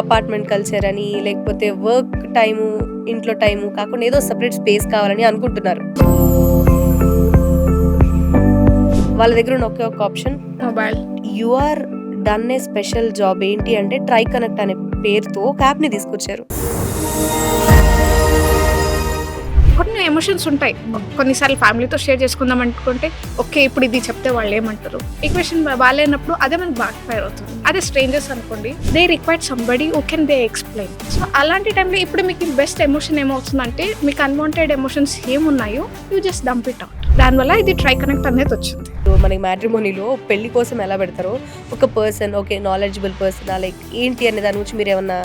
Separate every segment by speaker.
Speaker 1: Apartment culture అని, లేకపోతే work time, ఇంట్లో టైము కాకుండా ఏదో సెపరేట్ స్పేస్ కావాలని అనుకుంటున్నారు. వాళ్ళ దగ్గర ఉన్న ఒకే ఒక option
Speaker 2: mobile.
Speaker 1: You are done a special job. ఏంటి అంటే ట్రై కనెక్ట్ అనే పేరుతో ఒక యాప్ని తీసుకొచ్చారు.
Speaker 2: కొన్ని ఎమోషన్స్ ఉంటాయి. కొన్నిసార్లు ఫ్యామిలీతో షేర్ చేసుకుందాం అనుకుంటే ఓకే ఇప్పుడు ఇది చెప్తే వాళ్ళు ఏమంటారు. ఈక్వేషన్ బాగాలేనప్పుడు అదే మనకు బ్యాక్ ఫైర్ అవుతుంది. అదే స్ట్రేంజర్స్ అనుకోండి, they required somebody who can they explain. So అలాంటి టైంలో ఇప్పుడు మీకు బెస్ట్ ఎమోషన్ ఏమవుతుందంటే మీకు అన్వాంటెడ్ ఎమోషన్స్ ఏమున్నాయో you just dump it out. దానివల్ల ఇది ట్రై కనెక్ట్ అనేది వచ్చింది.
Speaker 1: మనకి మ్యాట్రిమోనీలో పెళ్లి కోసం ఎలా పెడతారో ఒక person, okay knowledgeable person like ఏంటి అనే దాని గురించి మీరు ఏమన్నా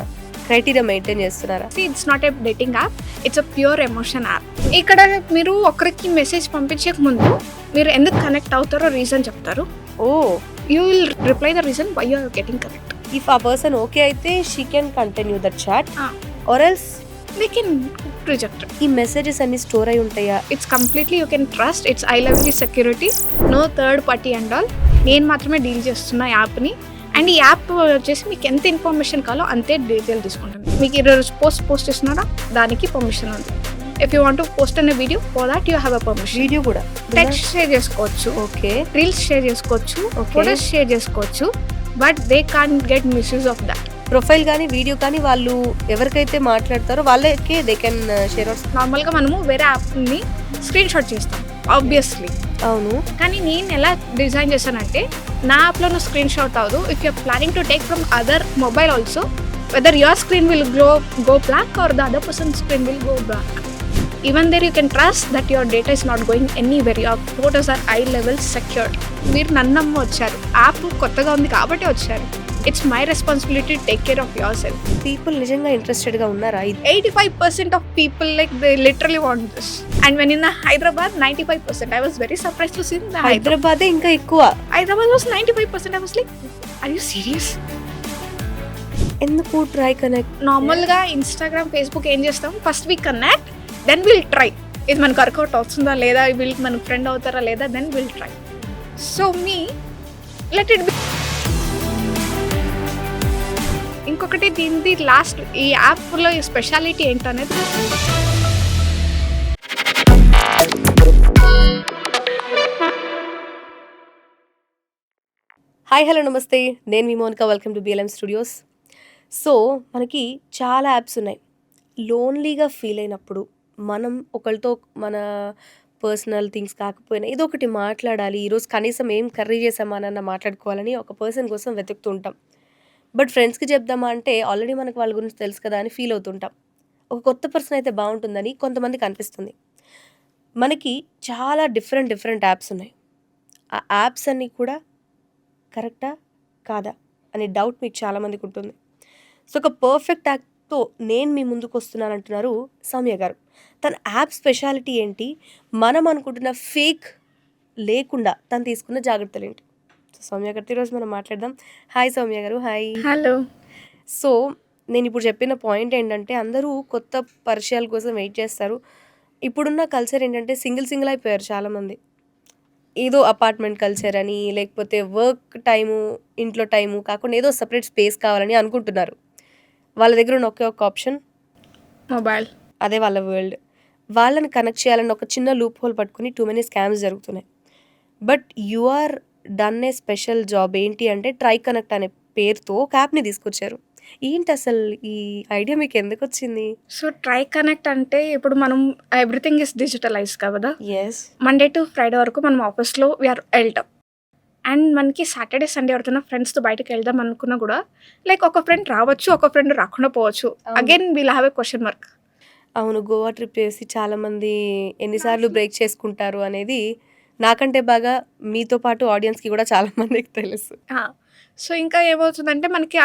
Speaker 1: క్రైటీరియా మెయింటైన్ చేస్తున్నారా?
Speaker 2: It's not a dating app, it's a pure emotion app. ఇక్కడ మీరు ఒకరికి మెసేజ్ పంపించక ముందు మీరు ఎందుకు కనెక్ట్ అవుతారో రీజన్ చెప్తారు.
Speaker 1: Oh
Speaker 2: you will reply the reason why you are getting connect.
Speaker 1: If ఆ పర్సన్ ఓకే అయితే she can continue that chat or else
Speaker 2: they can reject.
Speaker 1: ఈ మెసేజెస్ అన్ని స్టోర్ అయి ఉంటాయా?
Speaker 2: It's completely you can trust. It's I love you security, no third party and all. నేను మాత్రమే deal చేస్తున్న యాప్ని. అండ్ ఈ యాప్ వచ్చేసి మీకు ఎంత ఇన్ఫర్మేషన్ కావాలో అంతే డీటెయిల్ తీసుకుంటుంది. మీకు ఈరోజు పోస్ట్ చేస్తున్నారా, దానికి పర్మిషన్ ఉంది. If you want to post అనే video for that you have a permission.
Speaker 1: Video కూడా
Speaker 2: టెక్స్ట్ షేర్ చేసుకోవచ్చు,
Speaker 1: ఓకే,
Speaker 2: రీల్స్ షేర్ చేసుకోవచ్చు, ఫోటోస్ షేర్ చేసుకోవచ్చు, but they can get misuse of that.
Speaker 1: Profile కానీ వీడియో కానీ వాళ్ళు ఎవరికైతే మాట్లాడతారో వాళ్ళకే దే కెన్ షేర్.
Speaker 2: నార్మల్గా మనము వేరే యాప్ని స్క్రీన్ షాట్ చేస్తాం ఆబ్వియస్లీ.
Speaker 1: అవును,
Speaker 2: కానీ నేను ఎలా డిజైన్ చేశానంటే నా యాప్లో నువ్వు స్క్రీన్ షాట్ అవ్వదు. If you're planning to take from other mobile also, whether your screen will go black or the other person's screen will go black. Even there you can trust that your data is not going anywhere. Your photos are high level secured. మీరు నన్నమ్మ వచ్చారు, app కొత్తగా ఉంది కాబట్టి వచ్చారు. It's my responsibility take care of your self.
Speaker 1: People నిజంగా interested గా ఉన్నారా?
Speaker 2: 85% of people like they literally want this. And when in the Hyderabad 95%, I was very surprised to see the
Speaker 1: హైదరాబాదే ఇంకా ఎక్కువ.
Speaker 2: Hyderabad was 95%. I was like, are you serious?
Speaker 1: ఎందుకు try connect?
Speaker 2: నార్మల్గా Instagram, Facebook ఏం చేస్తాం, first we connect, then will try. ఇది మనకు work out అవుతుందా లేదా, వీళ్ళకి మన ఫ్రెండ్ అవుతారా లేదా, then will try. So me let it be. ఇంకొకటి దీనిది లాస్ట్ ఈ యాప్లో ఈ స్పెషాలిటీ ఏంటనేది.
Speaker 1: హాయ్ హలో నమస్తే, నేను మీ Monica. Welcome to BLM studios. So మనకి చాలా యాప్స్ ఉన్నాయి. లోన్లీగా ఫీల్ అయినప్పుడు మనం ఒకరితో మన పర్సనల్ థింగ్స్ కాకపోయినా ఏదో ఒకటి మాట్లాడాలి, ఈరోజు కనీసం ఏం కర్రీ చేసామానన్న మాట్లాడుకోవాలని ఒక పర్సన్ కోసం వెతుకుతూ ఉంటాం. బట్ ఫ్రెండ్స్కి చెప్దామా అంటే ఆల్రెడీ మనకు వాళ్ళ గురించి తెలుసు కదా అని ఫీల్ అవుతుంటాం. ఒక కొత్త పర్సన్ అయితే బాగుంటుందని కొంతమందికి అనిపిస్తుంది. మనకి చాలా డిఫరెంట్ యాప్స్ ఉన్నాయి. ఆ యాప్స్ అన్నీ కూడా కరెక్టా కాదా అనే డౌట్ మీకు చాలామందికి ఉంటుంది. సో ఒక పర్ఫెక్ట్ యాప్తో నేను మీ ముందుకు వస్తున్నాను అంటున్నారు సౌమ్య గారు. తన యాప్ స్పెషాలిటీ ఏంటి, మనం అనుకుంటున్న ఫేక్ లేకుండా తను తీసుకున్న జాగ్రత్తలు ఏంటి? సో సౌమ్య గారితో ఈరోజు మనం మాట్లాడదాం. హాయ్ సౌమ్య గారు. హాయ్.
Speaker 2: హలో.
Speaker 1: సో నేను ఇప్పుడు చెప్పిన పాయింట్ ఏంటంటే అందరూ కొత్త పరిచయాల కోసం వెయిట్ చేస్తారు. ఇప్పుడున్న కల్చర్ ఏంటంటే సింగిల్ అయిపోయారు చాలామంది. ఏదో అపార్ట్మెంట్ కల్చర్ అని, లేకపోతే వర్క్ టైము, ఇంట్లో టైము కాకుండా ఏదో సెపరేట్ స్పేస్ కావాలని అనుకుంటున్నారు. వాళ్ళ దగ్గర ఉన్న ఒకే ఒక ఆప్షన్
Speaker 2: మొబైల్.
Speaker 1: అదే వాళ్ళ వరల్డ్. వాళ్ళని కనెక్ట్ చేయాలని ఒక చిన్న లూప్ హోల్ పట్టుకుని టూ మెనీ స్కామ్స్ జరుగుతున్నాయి. But you are done a special job. ఏంటి అంటే ట్రై కనెక్ట్ అనే పేరుతో ఒక యాప్ని తీసుకొచ్చారు. ఏంటి అసలు ఈ ఐడియా మీకు ఎందుకు వచ్చింది?
Speaker 2: సో ట్రై కనెక్ట్ అంటే ఇప్పుడు మనం ఎవ్రీథింగ్ ఇస్ డిజిటలైజ్ కదా.
Speaker 1: ఎస్,
Speaker 2: మండే టు ఫ్రైడే వరకు మనం ఆఫీస్లో వీఆర్ వెళ్తాం. అండ్ మనకి సాటర్డే సండే ఎవరితోనా ఫ్రెండ్స్తో బయటకు వెళ్దాం అనుకున్నా కూడా లైక్ ఒక ఫ్రెండ్ రావచ్చు, ఒక ఫ్రెండ్ రాకుండా పోవచ్చు. Again we'll have a question mark.
Speaker 1: అవును, గోవా ట్రిప్ చేసి చాలామంది ఎన్నిసార్లు బ్రేక్ చేసుకుంటారు అనేది నాకంటే బాగా మీతో పాటు ఆడియన్స్కి కూడా చాలామందికి తెలుసు.
Speaker 2: సో ఇంకా ఏమవుతుందంటే మనకి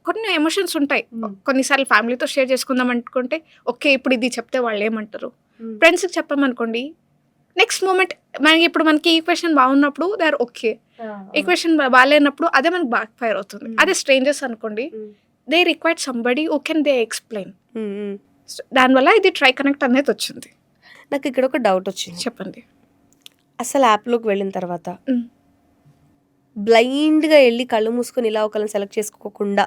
Speaker 2: కొన్ని ఎమోషన్స్ ఉంటాయి. కొన్నిసార్లు ఫ్యామిలీతో షేర్ చేసుకుందాం అనుకుంటే ఓకే ఇప్పుడు ఇది చెప్తే వాళ్ళు ఏమంటారు. ఫ్రెండ్స్కి చెప్పామనుకోండి, నెక్స్ట్ మూమెంట్ మనకి ఈక్వేషన్ బాగున్నప్పుడు దే ఆర్ ఓకే, ఈక్వేషన్ బాగాలేనప్పుడు అదే మనకు బ్యాక్ ఫైర్ అవుతుంది. అదే స్ట్రేంజర్స్ అనుకోండి, they required somebody who can they explain. దానివల్ల ఇది ట్రై కనెక్ట్ అనేది వచ్చింది.
Speaker 1: నాకు ఇక్కడ ఒక డౌట్ వచ్చింది.
Speaker 2: చెప్పండి.
Speaker 1: అసలు యాప్లోకి వెళ్ళిన తర్వాత బ్లైండ్గా వెళ్ళి కళ్ళు మూసుకొని ఇలా ఒకళ్ళని సెలెక్ట్ చేసుకోకుండా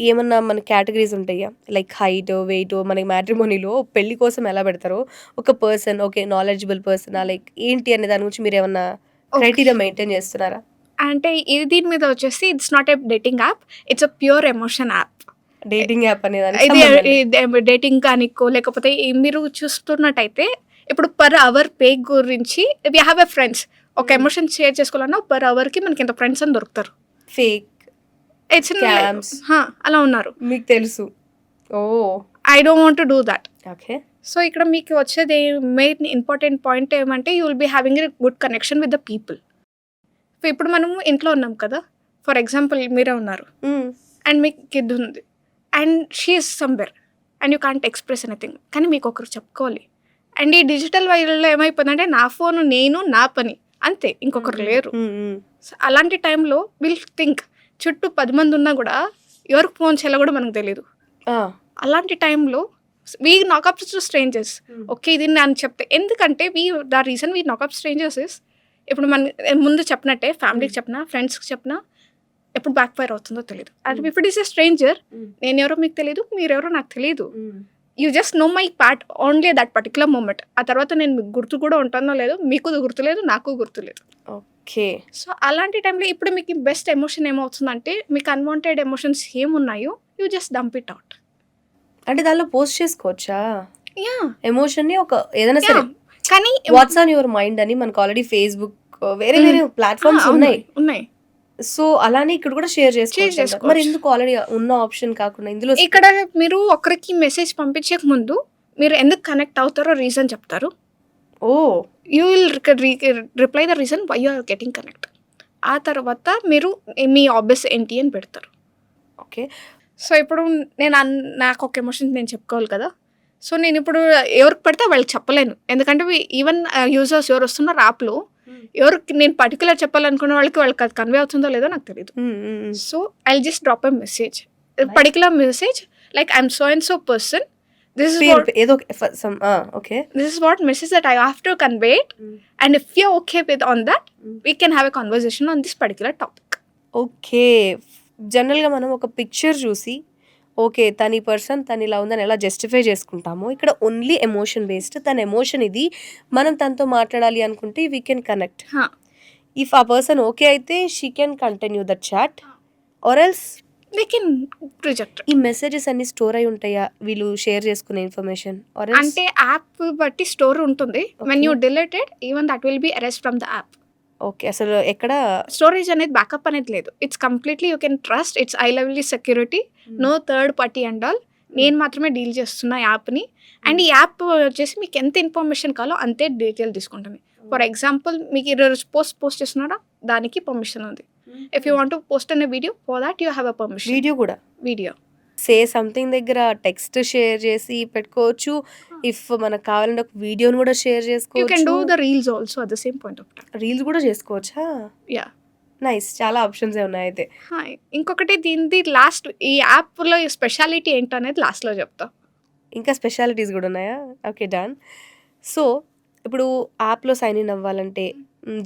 Speaker 1: ఏమన్నా మన కేటగిరీస్ ఉంటాయా? లైక్ హైట్, వెయిట్ మనకి మ్యాట్రిమోనీలో పెళ్లి కోసం ఎలా పెడతారో ఒక పర్సన్ ఓకే. నాలెడ్జబుల్ పర్సనా? లైక్ ఏంటి అనే దాని గురించి మీరేమన్నా
Speaker 2: ఓకే.
Speaker 1: క్రైటీరియా మెయింటైన్ చేస్తున్నారా?
Speaker 2: అంటే దీని మీద వచ్చేసి it's not a dating app. It's a pure emotion app.
Speaker 1: Dating app అనే దానికి
Speaker 2: ఇది
Speaker 1: సంబంధం లేదు.
Speaker 2: డేటింగ్ కానికో లేకపోతే మీరు చూస్తున్నట్టయితే ఇప్పుడు పర్ అవర్ పే గురించి వి హ్యావ్ ఎ ఫ్రెండ్స్. ఒక ఎమోషన్ షేర్ చేసుకోవాలన్నా పర్ అవర్‌కి మనకి ఇంత ఫ్రెండ్స్ అని దొరుకుతారు.
Speaker 1: ఫేక్
Speaker 2: ఇట్స్
Speaker 1: స్కామ్స్
Speaker 2: అలా ఉన్నారు.
Speaker 1: మీకు తెలుసు. Oh!
Speaker 2: I don't want to do that.
Speaker 1: Okay.
Speaker 2: So ఇక్కడ మీకు వచ్చేది మెయిన్ ఇంపార్టెంట్ పాయింట్ ఏమంటే you will be having a good connection with the people. ఇప్పుడు మనము ఇంట్లో ఉన్నాం కదా! ఫర్ ఎగ్జాంపుల్ మీరే ఉన్నారు.
Speaker 1: హ్మ్.
Speaker 2: అండ్ మీకు కిడ్ ఉంది. And she is somewhere and you can't express anything. కానీ మీకు ఒకరికి చెప్పుకోవాలి. అండ్ ఈ డిజిటల్ వరల్డ్‌లో ఏమైపోయిందంటే నా ఫోను నేను, నా పని అంతే. ఇంకొకరు లేరు.
Speaker 1: హ్మ్. హ్మ్.
Speaker 2: సో అలాంటి టైంలో విల్ థింక్ చుట్టూ 10 మంది ఉన్నా కూడా ఎవరికి ఫోన్ చేయాలో కూడా మనకు తెలీదు.
Speaker 1: ఆ!
Speaker 2: అలాంటి టైంలో వీ నాక్ అప్ టు స్ట్రేంజర్స్. ఓకే. ఇది నేను చెప్తే ఎందుకంటే ద రీజన్ వీ నాక్ అప్ స్ట్రేంజర్స్ ఇస్ ఇప్పుడు ముందు చెప్పినట్టే ఫ్యామిలీకి చెప్పినా, ఫ్రెండ్స్‌కి చెప్పినా ఎప్పుడు బ్యాక్ ఫైర్ అవుతుందో తెలీదు. అది if it is a stranger నేనెవరో మీకు తెలీదు. మీరెవరో నాకు తెలీదు. You just know my part only that particular moment. ఆ తర్వాత నేను మీకు గుర్తు కూడా ఉంటానో లేదో మీకు గుర్తులేదు, నాకు గుర్తులేదు.
Speaker 1: ఓకే.
Speaker 2: సో అలాంటి టైంలో ఇప్పుడు మీకు బెస్ట్ ఎమోషన్ ఏమవుతుందంటే మీకు అన్వాంటెడ్ ఎమోషన్స్ ఏమున్నాయో you just dump it out.
Speaker 1: అంటే దానిలో పోస్ట్ చేసుకోవచ్చా?
Speaker 2: యాహ్!
Speaker 1: ఎమోషన్‌ని ఒక ఏదైనా సరే.
Speaker 2: యాహ్! కానీ
Speaker 1: వాట్స్ ఆన్ యువర్ మైండ్ అని మనకు ఆల్రెడీ ఫేస్‌బుక్ వేరే వేరే ప్లాట్‌ఫార్మ్స్
Speaker 2: అవును.
Speaker 1: ఉన్నాయి.
Speaker 2: ఉన్నాయి.
Speaker 1: సో, అలానే ఇక్కడ కూడా షేర్ చేసుకోవచ్చు. మరి
Speaker 2: చేసుకోవచ్చు.
Speaker 1: ఎందుకు ఆల్రెడీ ఉన్న ఆప్షన్ కాకుండా ఇందులో
Speaker 2: ఇక్కడ మీరు ఒకరికి మెసేజ్ పంపించక ముందు మీరు ఎందుకు కనెక్ట్ అవుతారో రీజన్ చెప్తారు.
Speaker 1: Oh!
Speaker 2: You will reply the reason why you are getting connect. ఆ తర్వాత మీరు మీ హాబీస్ ఏంటి అని పెడతారు.
Speaker 1: ఓకే.
Speaker 2: సో ఇప్పుడు నాకు ఒక ఎమోషన్ నేను చెప్పుకోవాలి కదా! సో నేను ఇప్పుడు ఎవరికి పడితే వాళ్ళకి చెప్పలేను. ఎందుకంటే ఈవెన్ యూజర్స్ ఎవరు వస్తున్నారు యాప్‌లో ఎవరికి నేను పర్టిక్యులర్ చెప్పాలనుకున్న వాళ్ళకి అది కన్వే అవుతుందో లేదో నాకు తెలీదు.
Speaker 1: Hmm. Hmm. Hmm.
Speaker 2: So I will just drop a message. Particular message like I am so and so person. This is what
Speaker 1: ఏదో some okay.
Speaker 2: this is what message that I have to convey it. And if you're okay with on that, we can have a conversation on this particular topic.
Speaker 1: Okay. జనరల్‌గా మనం ఒక picture చూసి okay. తను ఈ person తను ఇలా ఉందని ఎలా జస్టిఫై చేసుకుంటామో ఇక్కడ ఓన్లీ ఎమోషన్ బేస్డ్. తన ఎమోషన్ ఇది. మనం తనతో మాట్లాడాలి అనుకుంటే we can connect.
Speaker 2: Huh.
Speaker 1: If ఆ పర్సన్ ఓకే అయితే she can continue that chat or else
Speaker 2: They can reject it.
Speaker 1: ఈ మెసేజెస్ అన్ని స్టోర్ అయి ఉంటాయా వీళ్ళు షేర్ చేసుకునే ఇన్ఫర్మేషన్ ఆర్ ఎల్స్
Speaker 2: అంటే యాప్ బట్టి స్టోర్ ఉంటుంది. When you deleted even that will be arrest from the app.
Speaker 1: Okay. అసలు ఎక్కడ
Speaker 2: స్టోరేజ్ అనేది బ్యాకప్ అనేది లేదు. It's completely you can trust. It's high level security. No third party and all. నేను మాత్రమే డీల్ చేస్తున్నా యాప్ని. అండ్ ఈ యాప్ వచ్చేసి మీకు ఎంత ఇన్ఫర్మేషన్ కావాలో అంతే డీటెయిల్ తీసుకుంటుంది. ఫర్ ఎగ్జాంపుల్ మీకు ఈరోజు పోస్ట్ చేస్తున్నారా దానికి పర్మిషన్ ఉంది. If you want to post అనే video for that you have a permission.
Speaker 1: Video కూడా
Speaker 2: వీడియో
Speaker 1: సే సంథింగ్ దగ్గర టెక్స్ట్ షేర్ చేసి పెట్టుకోవచ్చు. ఇఫ్ మనకు కావాలంటే ఒక వీడియోని కూడా షేర్
Speaker 2: యూ కెన్ డూ
Speaker 1: చేసుకోవచ్చు.
Speaker 2: The reels also at the same point of time.
Speaker 1: Reels కూడా చేసుకోవచ్చా?
Speaker 2: యా.
Speaker 1: నైస్. చాలా ఆప్షన్స్ ఉన్నాయి అయితే.
Speaker 2: ఇంకొకటి దీనిది లాస్ట్ ఈ యాప్లో స్పెషాలిటీ ఏంటనేది లాస్ట్లో చెప్తా.
Speaker 1: ఇంకా స్పెషాలిటీస్ కూడా ఉన్నాయా? Okay done. సో ఇప్పుడు యాప్లో సైన్ ఇన్ అవ్వాలంటే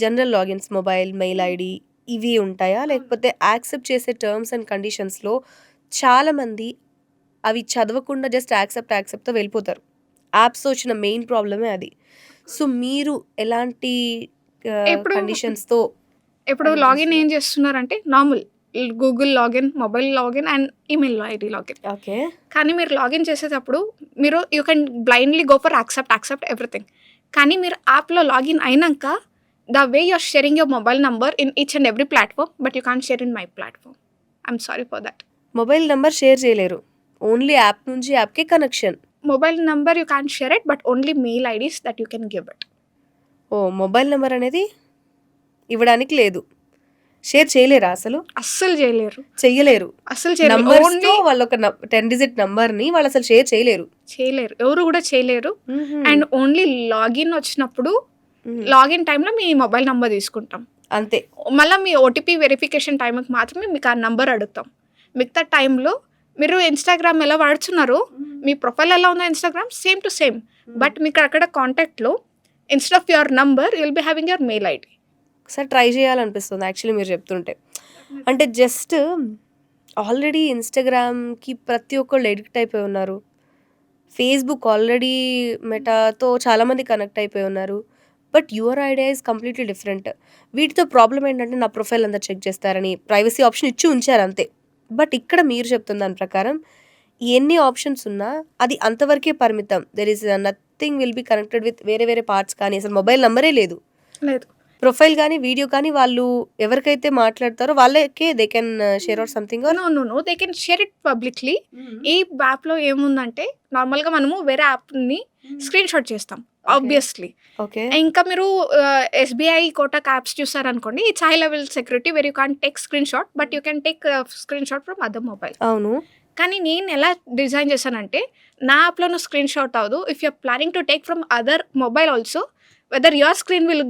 Speaker 1: general logins mobile mail ID ఇవి ఉంటాయా? లేకపోతే యాక్సెప్ట్ చేసే టర్మ్స్ అండ్ కండిషన్స్లో చాలామంది అవి చదవకుండా జస్ట్ యాక్సెప్ట్తో వెళ్ళిపోతారు. యాప్స్తో వచ్చిన మెయిన్ ప్రాబ్లమే అది. సో మీరు ఎలాంటి
Speaker 2: ఇప్పుడు-
Speaker 1: కండిషన్స్తో
Speaker 2: ఇప్పుడు
Speaker 1: అది
Speaker 2: లాగిన్
Speaker 1: చేస్తున్నారు.
Speaker 2: ఏం చేస్తున్నారంటే normal Google login, mobile login and email ID login.
Speaker 1: Okay.
Speaker 2: కానీ మీరు లాగిన్ చేసేటప్పుడు మీరు you can blindly go for accept everything. కానీ మీరు యాప్లో లాగిన్ అయినాక the way you're sharing your mobile number in each and every platform but you can't share in my platform. I'm sorry for that.
Speaker 1: Mobile number share చేయలేరు. Only app నుంచి యాప్కే connection.
Speaker 2: Mobile number you can't share it but only mail IDs that you can give it.
Speaker 1: ఓ mobile number అనేది ఇవ్వడానికి లేదు. Share చేయలేరా అసలు?
Speaker 2: అస్సలు చేయలేరు.
Speaker 1: చెయ్యలేరు.
Speaker 2: అస్సలు చేయలేరు.
Speaker 1: నంబర్స్తో
Speaker 2: ఓన్లీ
Speaker 1: వాళ్ళు ఒక 10 డిజిట్ నంబర్ని వాళ్ళు అసలు షేర్ చేయలేరు.
Speaker 2: చేయలేరు. ఎవరు కూడా చేయలేరు. అండ్ ఓన్లీ లాగిన్ వచ్చినప్పుడు లాగిన్ టైంలో మీ మొబైల్ నంబర్ తీసుకుంటాం.
Speaker 1: అంతే.
Speaker 2: మళ్ళీ మీ ఓటీపీ వెరిఫికేషన్ టైంకి మాత్రమే మీకు ఆ నంబర్ అడుగుతాం. మిగతా టైంలో మీరు ఇన్స్టాగ్రామ్ ఎలా వాడుతున్నారో మీ ప్రొఫైల్ ఎలా ఉందో Instagram same to same. But మీకు అక్కడ కాంటాక్ట్లో instead of your number you will be having your mail ID.
Speaker 1: ఒకసారి ట్రై చేయాలనిపిస్తుంది యాక్చువల్లీ మీరు చెప్తుంటే. అంటే జస్ట్ ఆల్రెడీ ఇన్‌స్టాగ్రామ్‌కి ప్రతి ఒక్కళ్ళు అడిక్ట్ అయిపోయి ఉన్నారు. ఫేస్‌బుక్ ఆల్రెడీ మెటాతో చాలామంది కనెక్ట్ అయిపోయి ఉన్నారు. But your idea is completely different. వీటితో ప్రాబ్లమ్ ఏంటంటే నా ప్రొఫైల్ అంతా చెక్ చేస్తారని ప్రైవసీ ఆప్షన్ ఇచ్చి ఉంచారు అంతే. బట్ ఇక్కడ మీరు చెప్తున్న దాని ప్రకారం ఎన్ని ఆప్షన్స్ ఉన్నా అది అంతవరకే పరిమితం. There is nothing will be connected with వేరే వేరే పార్ట్స్ కానీ అసలు మొబైల్ నంబరే లేదు.
Speaker 2: లేదు.
Speaker 1: ప్రొఫైల్ గానీ, వీడియో కానీ వాళ్ళు ఎవరికైతే మాట్లాడతారో వాళ్ళకే they can share or something or
Speaker 2: no. They can share it publicly. ఈ యాప్‌లో ఏముందంటే నార్మల్‌గా మనము వేరే యాప్‌ని స్క్రీన్‌షాట్ చేస్తాం ఆబ్వియస్‌లీ.
Speaker 1: ఓకే.
Speaker 2: ఇంకా మీరు ఎస్‌బీఐ, కోటక్ యాప్స్ చూసారనుకోండి, it's high level security where you can't take screenshot but you can take screenshot from other mobile.
Speaker 1: అవును.
Speaker 2: కానీ నేను ఎలా డిజైన్ చేశానంటే నా యాప్‌లో నువ్వు స్క్రీన్‌షాట్ అవ్వదు. If you are planning to take from other mobile also whether your screen will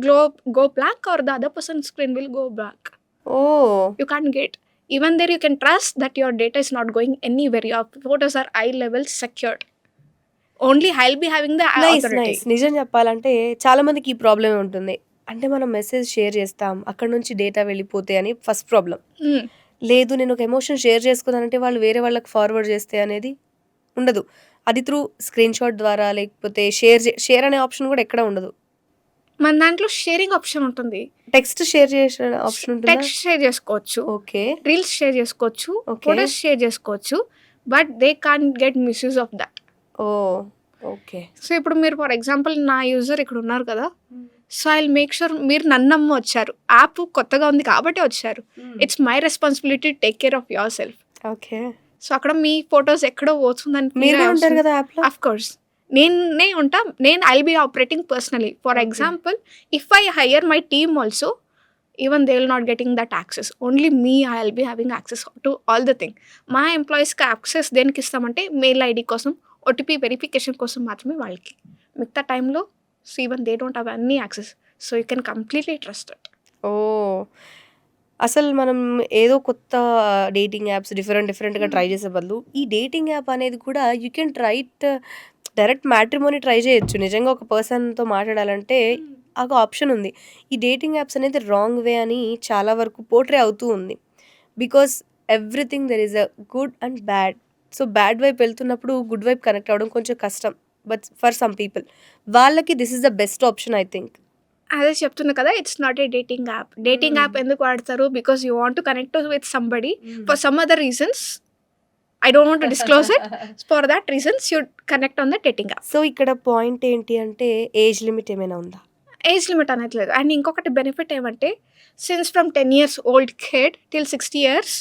Speaker 2: go blank or the other person screen will go blank.
Speaker 1: Oh!
Speaker 2: You can't get. Even there, you can trust that your data is not going anywhere. Your photos are high level secured. Only I'll be having the
Speaker 1: nice.
Speaker 2: authority.
Speaker 1: Nice. నిజం చెప్పాలంటే చాలా మందికి ఈ ప్రాబ్లమే ఉంటుంది. అంటే మనం message share చేస్తాం. అక్కడి నుంచి డేటా వెళ్ళిపోతే అని ఫస్ట్ ప్రాబ్లమ్.
Speaker 2: Mm.
Speaker 1: లేదు నేను ఒక ఎమోషన్ షేర్ చేసుకున్నానంటే వాళ్ళు వేరే వాళ్ళకి ఫార్వర్డ్ చేస్తే అనేది ఉండదు. అది త్రూ స్క్రీన్‌షాట్ ద్వారా లేకపోతే షేర్ అనే ఆప్షన్ కూడా ఎక్కడ ఉండదు.
Speaker 2: మన దాంట్లో షేరింగ్ ఆప్షన్ ఉంటుంది.
Speaker 1: టెక్స్ట్ షేర్ చేసే ఆప్షన్ ఉంటుందా?
Speaker 2: టెక్స్ట్ షేర్ చేసుకోవచ్చు,
Speaker 1: ఓకే.
Speaker 2: రీల్స్ షేర్ చేసుకోవచ్చు,
Speaker 1: ఓకే.
Speaker 2: ఫోటోస్ షేర్ చేసుకోవచ్చు. But they can't get misuse of that.
Speaker 1: Oh! Okay.
Speaker 2: So ఇప్పుడు మీరు ఫర్ ఎగ్జాంపుల్ నా యూజర్ ఇక్కడ ఉన్నారు కదా, so I will make sure మీరు నన్ను నమ్మి వచ్చారు, యాప్ కొత్తగా ఉంది కాబట్టి వచ్చారు. It's my responsibility take care of your self.
Speaker 1: Okay.
Speaker 2: So అక్కడ మీ ఫొటోస్ ఎక్కడో పోతుందని
Speaker 1: మీరు కూడా ఉంటారు కదా యాప్‌లో?
Speaker 2: ఆఫ్ కోర్స్ నేనే ఉంటా. I will be operating personally. For
Speaker 1: Okay.
Speaker 2: Example if I hire my team also, even they will not getting that access. Only me I will be having access to all the thing. మా ఎంప్లాయీస్కి access దేనికి ఇస్తామంటే mail ID కోసం, OTP verification కోసం మాత్రమే వాళ్ళకి. మిగతా టైంలో even they don't have any access. So you can completely trust it.
Speaker 1: Oh! అసలు మనం ఏదో కొత్త డేటింగ్ యాప్స్ డిఫరెంట్‌గా ట్రై చేసే బదులు, ఈ డేటింగ్ యాప్ అనేది కూడా you can try it direct matrimony try చేయొచ్చు. నిజంగా ఒక పర్సన్‌తో మాట్లాడాలంటే ఒక ఆప్షన్ ఉంది. ఈ డేటింగ్ యాప్స్ అనేది రాంగ్ వే అని చాలా వరకు పోర్ట్రే అవుతూ ఉంది. Because everything there is a good and bad. So bad వైపు వెళ్తున్నప్పుడు గుడ్ వైపు కనెక్ట్ అవ్వడం కొంచెం కష్టం. బట్ ఫర్ సమ్ పీపుల్ వాళ్ళకి this is the best option I think.
Speaker 2: అదే చెప్తున్నా కదా, it's not a dating app. Dating app ఎందుకు వాడతారు? Because you want to connect with somebody for some other reasons. I don't want to disclose it. For that reasons you connect on the dating app.
Speaker 1: So ఇక్కడ point ఏంటి అంటే age limit ఏమైనా ఉందా?
Speaker 2: Age limit అనేది లేదు. And ఇంకొకటి benefit ఏమంటే since from 10 years old kid till 60 years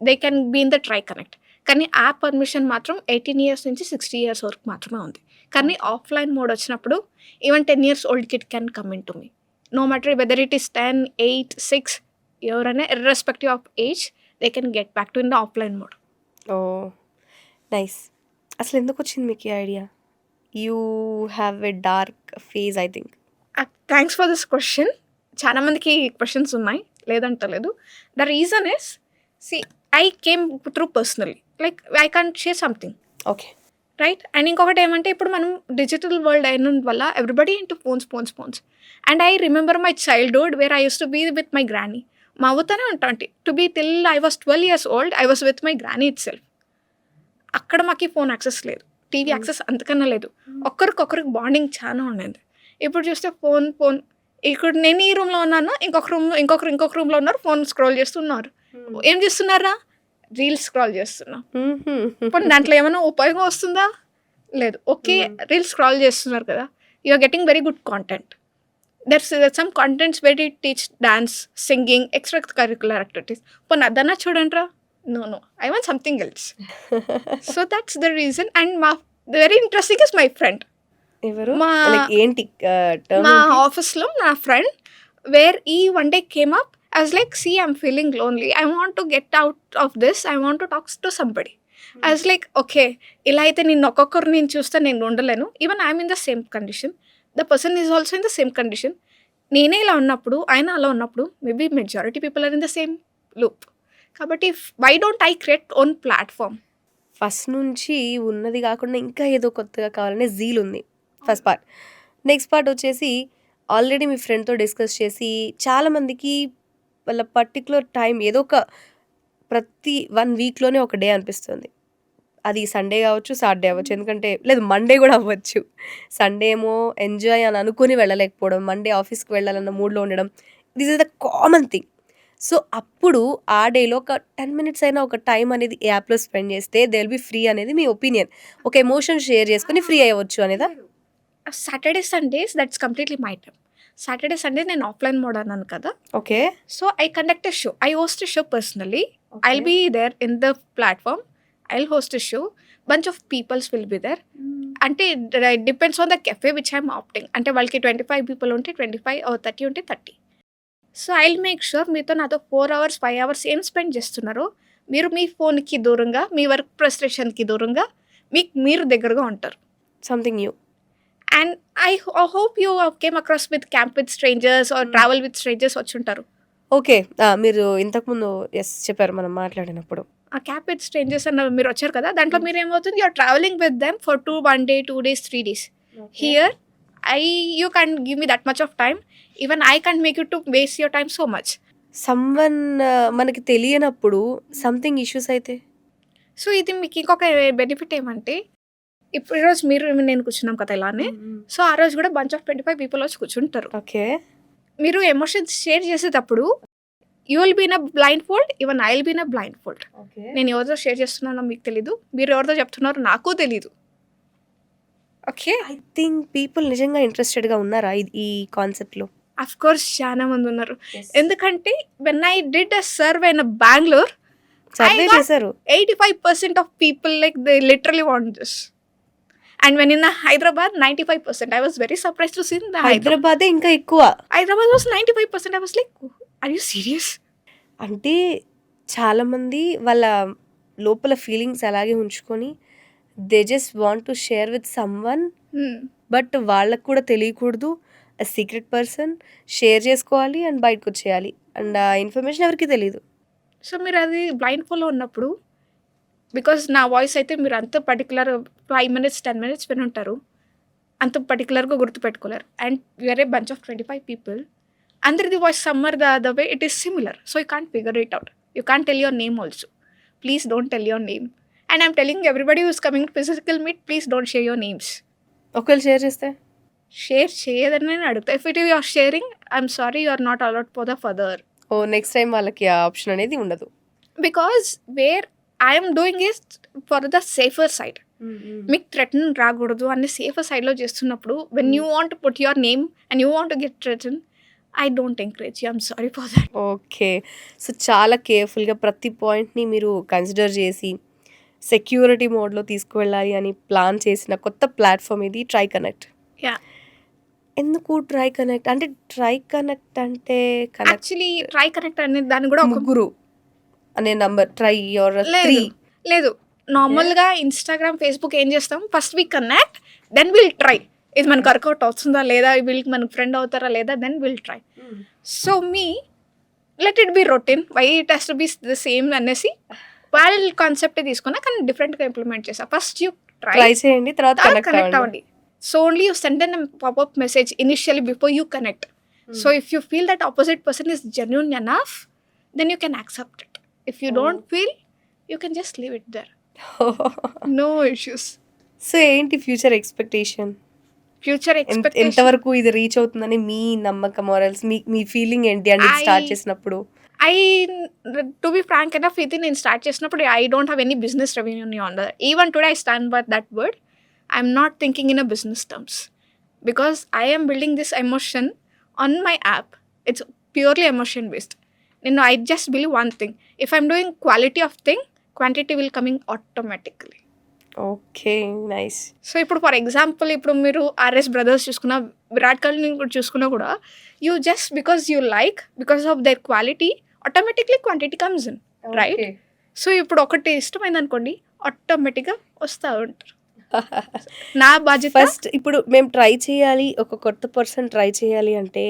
Speaker 2: they can be in the try connect. కానీ యాప్ పర్మిషన్ మాత్రం 18 years నుంచి 60 years వరకు మాత్రమే ఉంది. కానీ ఆఫ్లైన్ మోడ్ వచ్చినప్పుడు even 10 years old kid can come in to me. No matter whether it is 10, 8, 6 ఎవరైనా irrespective of age they can get back to in the offline mode.
Speaker 1: Oh! Nice. అసలు ఎందుకొచ్చింది మీకు ఈ idea? You have a dark phase I think.
Speaker 2: Thanks for this question. చాలా మందికి questions ఉన్నాయి, లేదంటలేదు. The reason is I came through personally, like I can share something,
Speaker 1: okay.
Speaker 2: Right? And ఇంకొకటి ఏమంటే ఇప్పుడు మనం డిజిటల్ వరల్డ్ అయిన వల్ల everybody into phones. And I remember my childhood where I use to be with my granny. మా అవ్వతోనే ఉంటాంటి to be till I was 12 years old. I was with my granny itself. అక్కడ మాకు phone access లేదు, TV access అంతకన్నా లేదు. ఒకరికి bonding చాలా ఉండేది. ఇప్పుడు చూస్తే ఫోన్ ఇక్కడ నేను ఈ రూమ్లో ఉన్నాను, ఇంకొక రూమ్లో ఉన్నారు, ఫోన్ స్క్రోల్ చేస్తున్నారు. ఏం చేస్తున్నారా? రీల్స్ స్క్రాల్ చేస్తున్నా. ఇప్పుడు దాంట్లో ఏమైనా ఉపయోగం వస్తుందా? లేదు. ఓకే, రీల్స్ స్క్రాల్ చేస్తున్నారు కదా, you are getting very good content. There's some contents very teach dance, singing, extra curricular activities. పోనీ అదన్నా చూడండిరా. No I want something else. So that's the reason. And మా very interesting is my friend.
Speaker 1: ఎవరు?
Speaker 2: మా-
Speaker 1: ఏంటి term
Speaker 2: మా
Speaker 1: ఏంటి?
Speaker 2: ఆఫీస్లో నా ఫ్రెండ్ వేర్ ఈ one day came up. I was like, see, I'm feeling lonely. I want to get out of this. I want to talk to somebody. I was like, okay, ఇలా అయితే నేను ఒక్కొక్కరు నేను చూస్తే నేను ఉండలేను. Even I'm in the same condition, the person is also in the same condition. నేనే ఇలా ఉన్నప్పుడు ఆయన అలా ఉన్నప్పుడు maybe majority people are in the same loop. కాబట్టి why don't I create own platform?
Speaker 1: First నుంచి ఉన్నది కాకుండా ఇంకా ఏదో కొత్తగా కావాలనే జీల్ ఉంది ఫస్ట్ పార్ట్. నెక్స్ట్ పార్ట్ వచ్చేసి ఆల్రెడీ మీ ఫ్రెండ్తో డిస్కస్ చేసి చాలామందికి వాళ్ళ పర్టికులర్ టైం ఏదో ఒక ప్రతి 1 వీక్‌లోనే ఒక డే అనిపిస్తుంది. అది సండే కావచ్చు, సాటర్డే అవ్వచ్చు. ఎందుకంటే లేదు మండే గూడా అవ్వచ్చు. సండే ఏమో ఎంజాయ్ అని అనుకోని వెళ్ళలేకపోవడం, మండే ఆఫీస్‌కి వెళ్ళాలన్న మూడ్‌లో ఉండడం. This is the common thing. So, అప్పుడు ఆ డేలో ఒక 10 మినిట్స్ అయినా ఒక టైం అనేది ఈ యాప్‌లో స్పెండ్ చేస్తే దే విల్ బి ఫ్రీ అనేది మీ ఒపీనియన్. ఒక ఎమోషన్ షేర్ చేసుకొని ఫ్రీ అయ్యవచ్చు అనేదా?
Speaker 2: Saturday Sundays that's completely my time. Saturday Sunday నేను ఆఫ్లైన్ మోడ్ అన్నాను కదా.
Speaker 1: Okay.
Speaker 2: So I conduct a show. I host a show personally. I'll be there in the platform. I'll host a show. Bunch of peoples will be there. అంటే it depends on the cafe which I'm opting. అంటే వాళ్ళకి 25 people ఉంటే 25 or 30 ఉంటే 30. So I'll make sure మీతో నాతో 4 hours 5 hours ఏం spend చేస్తున్నారో మీరు మీ ఫోన్కి దూరంగా మీ వర్క్ ఫ్రస్ట్రేషన్కి దూరంగా మీరు దగ్గరగా ఉంటారు.
Speaker 1: Something new.
Speaker 2: And I hope you came across with camp with strangers or travel with strangers వచ్చి ఉంటారు.
Speaker 1: ఓకే. మీరు ఇంతకుముందు చెప్పారు మనం మాట్లాడినప్పుడు.
Speaker 2: ఆ క్యాంప్ విత్ స్ట్రేంజర్స్ అన్న మీరు వచ్చారు కదా, దాంట్లో మీరు ఏమవుతుంది, you're travelling with them for 1 day 2 days 3 days. Here you can give me that much of time. Even I can make you to waste your time so much.
Speaker 1: Someone మనకి తెలియనప్పుడు something issues అయితే?
Speaker 2: So ఇది మీకు ఇంకొక benefit ఏమంటే, ఇప్పుడు ఈరోజు మీరు నేను కూర్చున్నాం కదా ఇలానే. సో ఆ రోజు కూడా బంచ్ ఆఫ్ 25 పీపుల్ వచ్చి కూర్చుంటారు.
Speaker 1: ఓకే.
Speaker 2: మీరు ఎమోషన్స్ షేర్ చేసేటప్పుడు you will be in a blindfold, even I will be in a blindfold. నేను ఎవరితో షేర్ చేస్తున్నానో మీకు తెలీదు, మీరు ఎవరితో చెప్తున్నారో నాకు తెలీదు. ఓకే.
Speaker 1: ఐ థింక్ పీపుల్ నిజంగా ఇంట్రెస్టెడ్‌గా ఉన్నారా ఈ కాన్సెప్ట్‌లో?
Speaker 2: అఫ్ కోర్స్ చాలా మంది ఉన్నారు. ఎందుకంటే when I did a survey in Bengaluru,
Speaker 1: survey చేశారు.
Speaker 2: 85% of people like they literally want this. And when in the Hyderabad, 95%. I was very surprised to see in the
Speaker 1: హైదరాబాదే ఇంకా ఎక్కువ.
Speaker 2: Hyderabad was 95%. I was like, are you serious?
Speaker 1: అంటే చాలామంది వాళ్ళ లోపల feelings అలాగే ఉంచుకొని they just want to share with someone. But వాళ్ళకి కూడా తెలియకూడదు. సీక్రెట్ పర్సన్ షేర్ చేసుకోవాలి అండ్ బయటకొచ్చేయాలి. అండ్ ఆ ఇన్ఫర్మేషన్ ఎవరికీ తెలీదు.
Speaker 2: సో మీరు అది బ్లైండ్ ఫోన్లో ఉన్నప్పుడు, బికాజ్ నా వాయిస్ అయితే మీరు అంత పర్టికులర్ 5 minutes 10 minutes వినుంటారు, అంత పర్టికులర్గా గుర్తుపెట్టుకోలేరు. And you're a bunch of 25 people, అందరిది voice summer the way it is similar. So you can't figure it out. You can't tell your name also. Please don't tell your name. And I'm telling everybody who's coming to physical meet, please don't share your names.
Speaker 1: ఒకవేళ share చేస్తే?
Speaker 2: Share చేయదని నేను అడుగుతా. If it you are sharing, I'm sorry, you are not allowed for the further.
Speaker 1: ఓ next time వాళ్ళకి ఆ option అనేది ఉండదు.
Speaker 2: Because where I'm doing is for the safer side. మీకు థ్రెటన్ రాకూడదు అనే సేఫర్ సైడ్లో చేస్తున్నప్పుడు when you want put your name and you want get threaten, I don't encourage you. I'm sorry for that.
Speaker 1: Okay. So చాలా కేర్ఫుల్గా ప్రతి పాయింట్ని మీరు కన్సిడర్ చేసి సెక్యూరిటీ మోడ్లో తీసుకువెళ్ళాలి అని ప్లాన్ చేసిన కొత్త ప్లాట్ఫామ్ ఇది ట్రై కనెక్ట్.
Speaker 2: యా.
Speaker 1: ఎందుకు ట్రై కనెక్ట్ అంటే? ట్రై కనెక్ట్ అంటే
Speaker 2: యాక్చువల్లీ ట్రై కనెక్ట్ అనే దాన్ని కూడా ఒక
Speaker 1: ముగ్గురు అనే నంబర్ ట్రై యువర్ 3
Speaker 2: లేదు. నార్మల్గా ఇన్స్టాగ్రామ్ ఫేస్బుక్ ఏం చేస్తాం, first we connect, then will try. ఇది మనకు వర్కౌట్ అవుతుందా లేదా, వీళ్ళకి మనకు ఫ్రెండ్ అవుతారా లేదా, then will try. So me let it be routine, why it has to be the same అనేసి వాళ్ళ కాన్సెప్టే తీసుకున్నా, కానీ డిఫరెంట్గా ఇంప్లిమెంట్ చేసా. ఫస్ట్ యూ ట్రై
Speaker 1: చేయండి, తర్వాత
Speaker 2: కనెక్ట్ అవ్వండి. So only you send an popup message initially before you connect. So if you feel that opposite person is genuine enough, then you can accept it. If you don't feel, you can just leave it there. No issues.
Speaker 1: So ఏంటి future expectation?
Speaker 2: Future expectation.
Speaker 1: ఎంతవరకు ఇది reach అవుతుందని మీ నమ్మకం ఆర్ఎల్స్ మీ feeling ఏంటి అంటే start చేసినప్పుడు?
Speaker 2: To be frank enough, ఇది నేను స్టార్ట్ చేసినప్పుడు I don't have any business revenue on that. Even today I stand by that word. I'm not thinking in a business terms. Because I am building this emotion on my app. It's purely emotion based. I just believe one thing. If I'm doing quality of thing, quantity will coming automatically.
Speaker 1: Okay, nice.
Speaker 2: So ఇప్పుడు for example, ఇప్పుడు మీరు RS brothers చూసుకున్నా, విరాట్ కోహ్లీని కూడా చూసుకున్నా కూడా, you just because you like, because of their quality, automatically quantity comes in, right? So ఇప్పుడు ఒకటి ఇష్టమైంది అనుకోండి, ఆటోమేటిక్గా వస్తూ ఉంటారు. నా బాధ్యత
Speaker 1: ఫస్ట్ ఇప్పుడు మేము ట్రై చేయాలి, ఒక కొత్త పర్సన్ ట్రై చేయాలి అంటే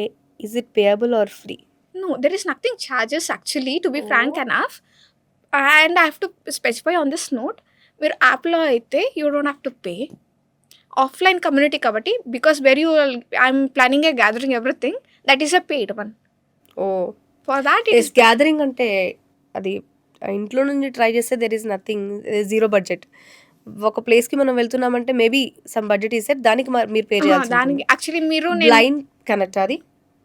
Speaker 1: is it payable or free?
Speaker 2: No, there is nothing charges actually, to be frank enough. And I have to specify on this note, మీరు యాప్లో అయితే you don't have to pay. Offline community కాబట్టి, because where you I'm planning a gathering everything, that is a paid one.
Speaker 1: Oh
Speaker 2: for that
Speaker 1: gathering అంటే అది ఇంట్లో నుంచి try చేస్తే there is nothing, zero budget. ఒక ప్లేస్‌కి మనం వెళ్తున్నామంటే maybe some budget is set, దానికి మీరు పే చేయాల్సి ఉంటుంది.
Speaker 2: దానికి యాక్చువల్లీ నేను
Speaker 1: బ్లైండ్ కనెక్ట్ అది?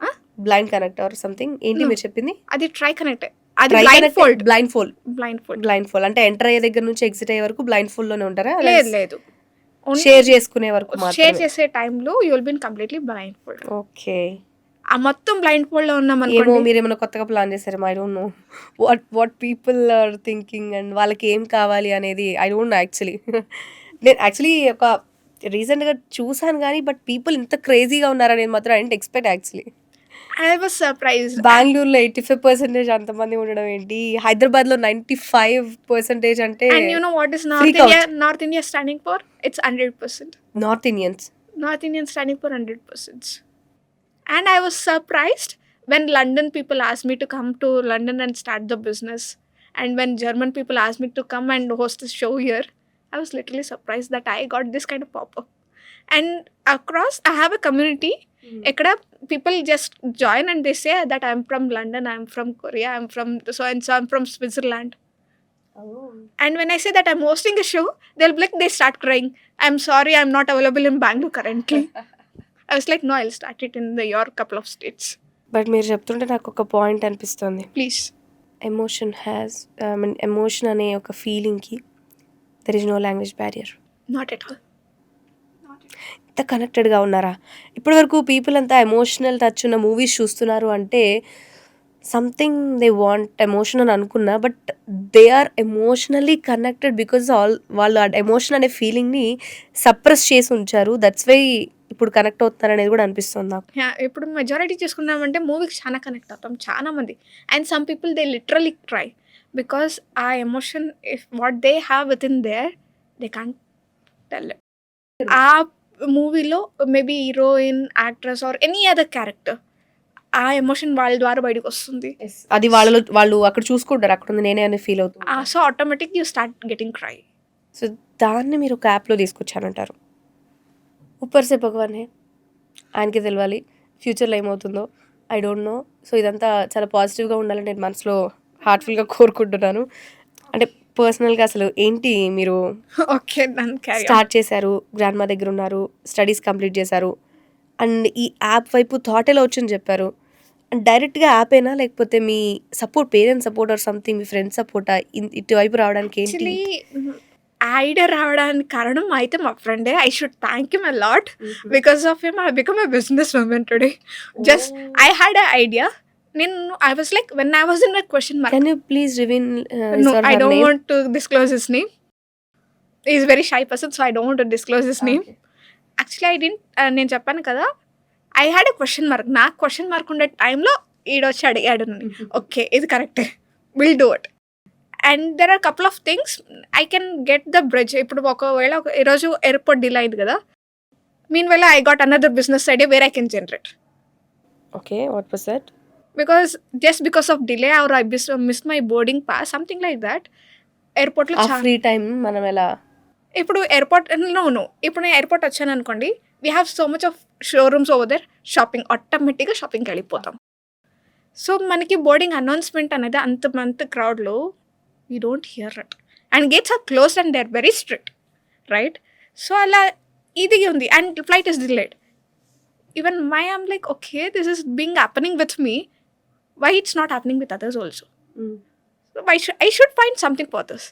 Speaker 2: ఆ?
Speaker 1: బ్లైండ్ కనెక్ట్ ఆర్ సంథింగ్ ఏంటి
Speaker 2: No.
Speaker 1: మీరు చెప్పింది?
Speaker 2: అది ట్రై కనెక్ట్, అది
Speaker 1: try
Speaker 2: blind
Speaker 1: connect,
Speaker 2: fold.
Speaker 1: Blind fold.
Speaker 2: Blind fold
Speaker 1: అంటే ఎంటర్ అయ్యే దగ్గర నుంచి ఎగ్జిట్ అయ్యే వరకు బ్లైండ్ ఫోల్డ్ లోనే ఉంటారా?
Speaker 2: లేదు
Speaker 1: షేర్ చేసుకునే వరకు
Speaker 2: షేర్
Speaker 1: మాత్రమే.
Speaker 2: చేసే టైంలో you will been completely blindfold.
Speaker 1: Okay.
Speaker 2: ఆ మొత్తం బ్లైండ్ ఫోల్డ్ లో ఉన్నాం
Speaker 1: ఏమో
Speaker 2: అనుకోండి.
Speaker 1: మీరేమైనా కొత్తగా ప్లాన్ చేశారేమో, I don't know what people are thinking and వాళ్ళకి ఏం కావాలి అనేది ఐ డోంట్ నో యాక్చువల్లీ. నేను యాక్చువల్లీ ఒక రీసెంట్గా చూసాను కానీ బట్ పీపుల్ ఇంత క్రేజీగా ఉన్నారనేది మాత్రం I don't expect actually.
Speaker 2: I was surprised.
Speaker 1: బెంగళూరులో 85% అంతమంది ఉండడం ఏంటి, హైదరాబాద్లో 95% అంటే
Speaker 2: And you know what is
Speaker 1: Freak
Speaker 2: North India standing for? It's 100%.
Speaker 1: North Indians.
Speaker 2: North Indian standing for 100%. And I was surprised when London people asked me to come to London and start the business. And when German people asked me to come and host a show here, I was literally surprised that I got this kind of pop-up. And across, I have a community. Ekkada people just join and they say that I'm from London, I'm from Korea, I'm from so and so, I'm from Switzerland. And when I say that I'm hosting a show, they'll be like, they start crying. I'm sorry, I'm not available in Bangalore currently. I was like, no, I'll start it in your couple of states.
Speaker 1: But మీరు చెప్తుంటే నాకు ఒక point అనిపిస్తుంది.
Speaker 2: Please.
Speaker 1: Emotion అనే ఒక ఫీలింగ్కి there is no language barrier.
Speaker 2: Not at all.
Speaker 1: ఎంత కనెక్టెడ్గా ఉన్నారా ఇప్పటి వరకు పీపుల్ అంతా ఎమోషనల్ టచ్ ఉన్న మూవీస్ చూస్తున్నారు అంటే సంథింగ్ దే వాంట్ ఎమోషన్ అని అనుకున్నా, but they are emotionally connected because వాళ్ళు ఆ ఎమోషన్ అనే ఫీలింగ్ని సప్రెస్ చేసి ఉంచారు. దట్స్ వై ఇప్పుడు కనెక్ట్ అవుతున్నారు అనేది కూడా అనిపిస్తుంది నాకు.
Speaker 2: ఇప్పుడు మెజారిటీ చూసుకున్నామంటే మూవీకి చాలా కనెక్ట్ అవుతాం చాలా మంది. And some people they literally try because ఆ emotion if what they have with in their they can't tell. ఆ మూవీలో maybe heroine, actress or any other character ఆ ఎమోషన్ వాళ్ళ ద్వారా బయటకు వస్తుంది.
Speaker 1: అది వాళ్ళు అక్కడ చూసుకుంటారు, అక్కడ ఉంది నేనే అని ఫీల్ అవుతుంది.
Speaker 2: So automatic you start getting cry.
Speaker 1: So దాన్ని మీరు ఒక యాప్లో తీసుకొచ్చానంటారు. ऊपर से भगवान है, ఆయనకి తెలియాలి ఫ్యూచర్లో ఏమవుతుందో, ఐ డోంట్ నో. సో ఇదంతా చాలా పాజిటివ్గా ఉండాలని నేను మనసులో హార్ట్ఫుల్గా కోరుకుంటున్నాను. అంటే పర్సనల్గా అసలు ఏంటి మీరు
Speaker 2: ఓకే దాని
Speaker 1: స్టార్ట్ చేశారు, గ్రాండ్ మా దగ్గర ఉన్నారు, స్టడీస్ కంప్లీట్ చేశారు అండ్ ఈ యాప్ వైపు థాట్ ఎలా వచ్చింది చెప్పారు. అండ్ డైరెక్ట్గా యాపేనా లేకపోతే మీ support, parents support or something, మీ ఫ్రెండ్స్ సపోర్టా ఇటువైపు రావడానికి ఏంటి?
Speaker 2: యాక్చువల్లీ ఐడియా రావడానికి కారణం అయితే మా ఫ్రెండే. I should thank him a lot. Because of him I become a business women today. Just I had a idea. I was like, when I was in a question mark.
Speaker 1: Can you please reveal
Speaker 2: No, I don't want to disclose his name. He's a very shy person, so I don't want to disclose his name. Actually, I didn't. నేను చెప్పాను కదా, I had a question mark. నాకు question mark ఉండే టైంలో ఈడొచ్చి అడిగాడు. Okay ఇది కరెక్టే, will do it. And there are couple of things I can get the bridge. ఇప్పుడు ఒకవేళ ఈరోజు ఎయిర్పోర్ట్ డిలే అయింది కదా, meanwhile I got another business idea where I can generate.
Speaker 1: Okay, what was that?
Speaker 2: Because of delay or I missed my boarding pass, something like that. ఎయిర్పోర్ట్లో
Speaker 1: free time మనం ఎలా
Speaker 2: ఇప్పుడు ఎయిర్పోర్ట్లో ఇప్పుడు నేను airport వచ్చాను అనుకోండి, we have so much of showrooms over there, shopping ఆటోమేటిక్గా షాపింగ్కి వెళ్ళిపోతాం. సో మనకి బోర్డింగ్ అనౌన్స్మెంట్ అనేది అంత క్రౌడ్లో we don't hear it. And gates are closed and they are very strict, right? So అలా ఇది ఉంది and flight is delayed. Even I'm like, okay, this is being happening with me. Why it's not happening with others also? So I should find something for this.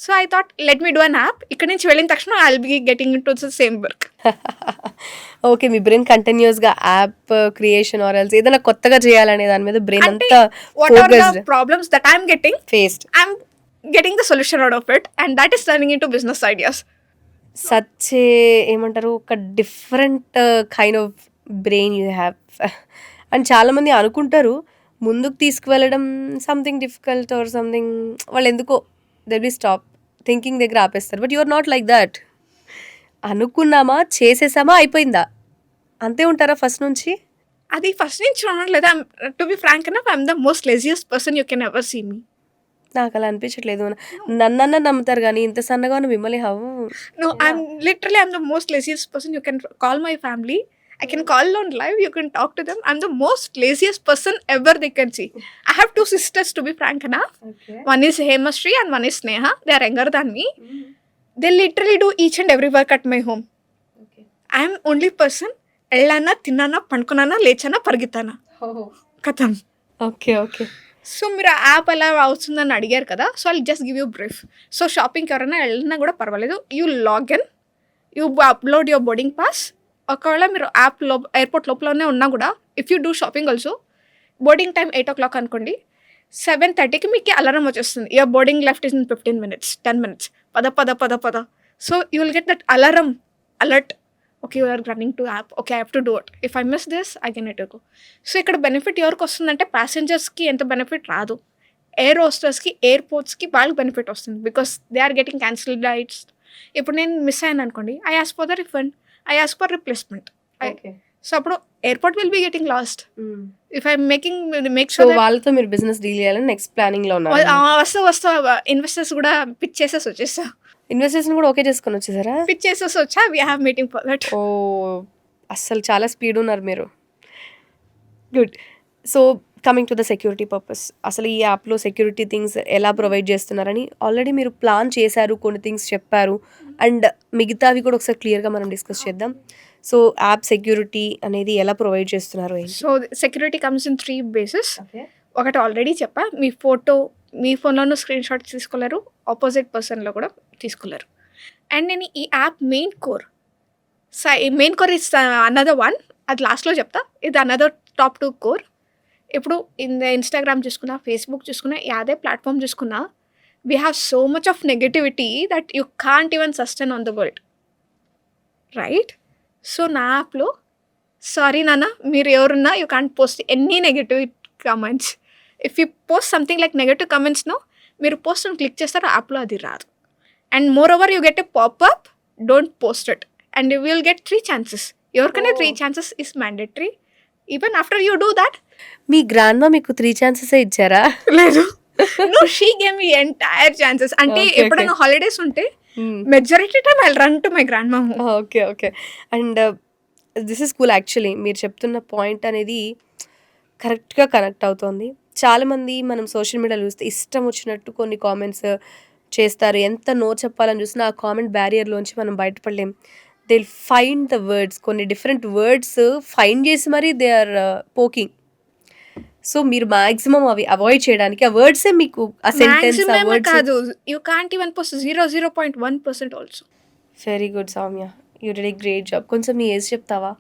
Speaker 2: So I thought, let me do an app. ఇక్కడ నుంచి వెళ్ళిన తక్షణ I'll be getting into the same work.
Speaker 1: Okay, me brain కంటిన్యూస్గా app creation or else ఏదైనా కొత్తగా చేయాలనే దాని మీద బ్రెయిన్ అంతా
Speaker 2: What are the problems that I'm getting?
Speaker 1: Faced.
Speaker 2: I'm getting the solution out of it, and that is turning into business ideas.
Speaker 1: Such ఏమంటారు, ఒక different kind of brain you have. And చాలామంది అనుకుంటారు ముందుకు తీసుకువెళ్ళడం something difficult or something, వాళ్ళు ఎందుకో they will stop thinking దగ్గర ఆపేస్తారు. But you are not like that. అనుకున్నామా, చేసేసామా, అయిపోయిందా, అంతే ఉంటారా ఫస్ట్ నుంచి?
Speaker 2: అది ఫస్ట్ నుంచి చూడలేదు. To be frank enough, I'm the most laziest person you can ever see me.
Speaker 1: నాకు అలా అనిపించట్లేదు. నన్నన్నా నమ్ముతారు కానీ ఇంత సన్నగా మిమ్మల్ని
Speaker 2: No, I'm the most laziest person you can call my family. I can call on live, you can talk to them. I'm the most laziest person ever they can see. I have 2 sisters, to be frank enough.
Speaker 1: Okay.
Speaker 2: One is Hemashri and one is Sneha. They are younger than me. They literally do each and every work at my home.
Speaker 1: Okay.
Speaker 2: I am only person, ఎళ్ళానా, తిన్నానా, పండుకున్నానా, లేచానా, పరిగెత్తానా, కథం.
Speaker 1: Okay. Okay.
Speaker 2: So మీరు ఆ app ఎలా అవుతుందని అడిగారు కదా, so I just give you brief. So షాపింగ్కి ఎవరైనా వెళ్ళినా కూడా పర్వాలేదు, you log in, you upload your boarding pass. ఒకవేళ మీరు యాప్ ఎయిర్పోర్ట్ లోపలనే ఉన్నా కూడా, if you do shopping also, boarding time 8 o'clock అనుకోండి, 7:30కి మీకు అలారం వచ్చేస్తుంది, your boarding left is in 15 minutes, 10 minutes, పద. So you will get that alarm alert. Okay, you are running to app, okay I have to do it, if I miss this I can it go. So ఇక్కడ benefit ఎవరికి వస్తుందంటే ప్యాసింజర్స్కి ఎంత benefit రాదు, air హోస్టర్స్కి, ఎయిర్పోర్ట్స్కి వాళ్ళకి benefit వస్తుంది, because they are getting cancelled flights. ఇప్పుడు నేను miss అయ్యాను అనుకోండి, I ask for the refund, I ask for replacement.
Speaker 1: Okay.
Speaker 2: So అప్పుడు airport will be getting lost if I make
Speaker 1: so
Speaker 2: sure.
Speaker 1: వాళ్ళతో మీరు బిజినెస్ డీల్ చేయాలని next planning లో ఉన్నారు.
Speaker 2: వస్తా ఇన్వెస్టర్స్ కూడా పిచ్ చేసేసి వచ్చేసా,
Speaker 1: ఇన్వెస్టర్స్ కూడా ఓకే చేసుకొని వచ్చేసారా?
Speaker 2: పిచ్ చేసేసి వచ్చా, we have meeting for that.
Speaker 1: Oh, అస్సలు చాలా స్పీడ్ ఉన్నారు మీరు. Good. So coming to the security purpose, అసలు ఈ యాప్లో సెక్యూరిటీ థింగ్స్ ఎలా ప్రొవైడ్ చేస్తున్నారని ఆల్రెడీ మీరు ప్లాన్ చేశారు, కొన్ని థింగ్స్ చెప్పారు, అండ్ మిగతావి కూడా ఒకసారి క్లియర్గా మనం డిస్కస్ చేద్దాం. సో యాప్ సెక్యూరిటీ అనేది ఎలా ప్రొవైడ్ చేస్తున్నారు ఏంటి?
Speaker 2: So security comes in 3 bases.
Speaker 1: Okay.
Speaker 2: ఒకటి ఆల్రెడీ చెప్పా, మీ ఫోటో మీ ఫోన్లోనూ స్క్రీన్ షాట్ తీసుకోలేరు, ఆపోజిట్ పర్సన్లో కూడా తీసుకోలేరు. అండ్ నేను ఈ app main core is another one, అది లాస్ట్లో చెప్తా. ఇది అనదర్ టాప్ 2 కోర్. ఇప్పుడు ఇన్స్టాగ్రామ్ చూసుకున్నా, ఫేస్బుక్ చూసుకున్నా, యాదే ప్లాట్ఫామ్ చూసుకున్నా, we have so much of negativity that you can't even sustain on the world, right? So నా యాప్లో, సారీ నాన్న, మీరు ఎవరున్నా you can't post any negative comments. If you post something like negative కమెంట్స్ను, మీరు post అని click చేస్తారు, యాప్లో అది రాదు. And moreover you get a popup, don't post it, and you will get 3 chances. ఎవరికైనా 3 chances is mandatory. Even after you do that.
Speaker 1: మీ grandma మీకు 3 chances ఇచ్చారా?
Speaker 2: లేదు, no, she gave me entire chances. అంటే
Speaker 1: Okay,
Speaker 2: ఎప్పుడైనా holidays ఉంటే majority time I run to my grand mom.
Speaker 1: Okay. Okay. And this is cool actually. మీరు చెప్తున్న point అనేది కరెక్ట్గా కనెక్ట్ అవుతోంది. చాలామంది మనం సోషల్ మీడియాలో చూస్తే ఇష్టం వచ్చినట్టు కొన్ని కామెంట్స్ చేస్తారు. ఎంత నో చెప్పాలని చూసినా ఆ కామెంట్ బ్యారియర్లోంచి మనం బయటపడలేం. దే ఫైండ్ ద వర్డ్స్, కొన్ని డిఫరెంట్ వర్డ్స్ ఫైండ్ చేసి మరీ దే ఆర్ పోకింగ్. సో మీరు మాక్సిమం అవి అవాయిడ్ చేయడానికి ఆ వర్డ్సే మీకు ఆ సెంటెన్స్ ఆ
Speaker 2: మాక్సిమం
Speaker 1: వర్డ్స్.
Speaker 2: కాదు, you can't even post 0.1% also.
Speaker 1: Very good Soumya, you did a great job. కొంచెం నీ ఏజ్ చెప్తావా?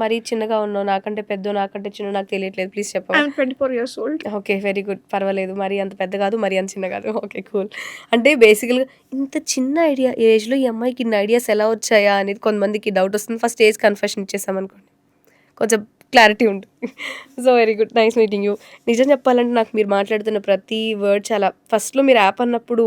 Speaker 1: మరీ చిన్నగా ఉన్నావు, నాకంటే పెద్ద, నాకంటే చిన్న, నాకు తెలియట్లేదు, ప్లీజ్ చెప్పవా?
Speaker 2: I'm 24 years old.
Speaker 1: Okay, very good, పర్వాలేదు. మరి అంత పెద్ద కాదు, మరి అంత చిన్న కాదు. Okay, cool. అంటే బేసికల్గా ఇంత చిన్న ఐడియా ఏజ్లో ఈ అమ్మాయికి ఇన్ని ఐడియాస్ ఎలా వచ్చాయా అనేది కొంతమందికి డౌట్ వస్తుంది. ఫస్ట్ ఏజ్ కన్ఫెషన్ ఇచ్చేసామనుకోండి, కొంచెం క్లారిటీ ఉంటుంది. So very good, nice meeting you. నిజం చెప్పాలంటే నాకు మీరు మాట్లాడుతున్న ప్రతి వర్డ్ చాలా, ఫస్ట్లో మీరు యాప్ అన్నప్పుడు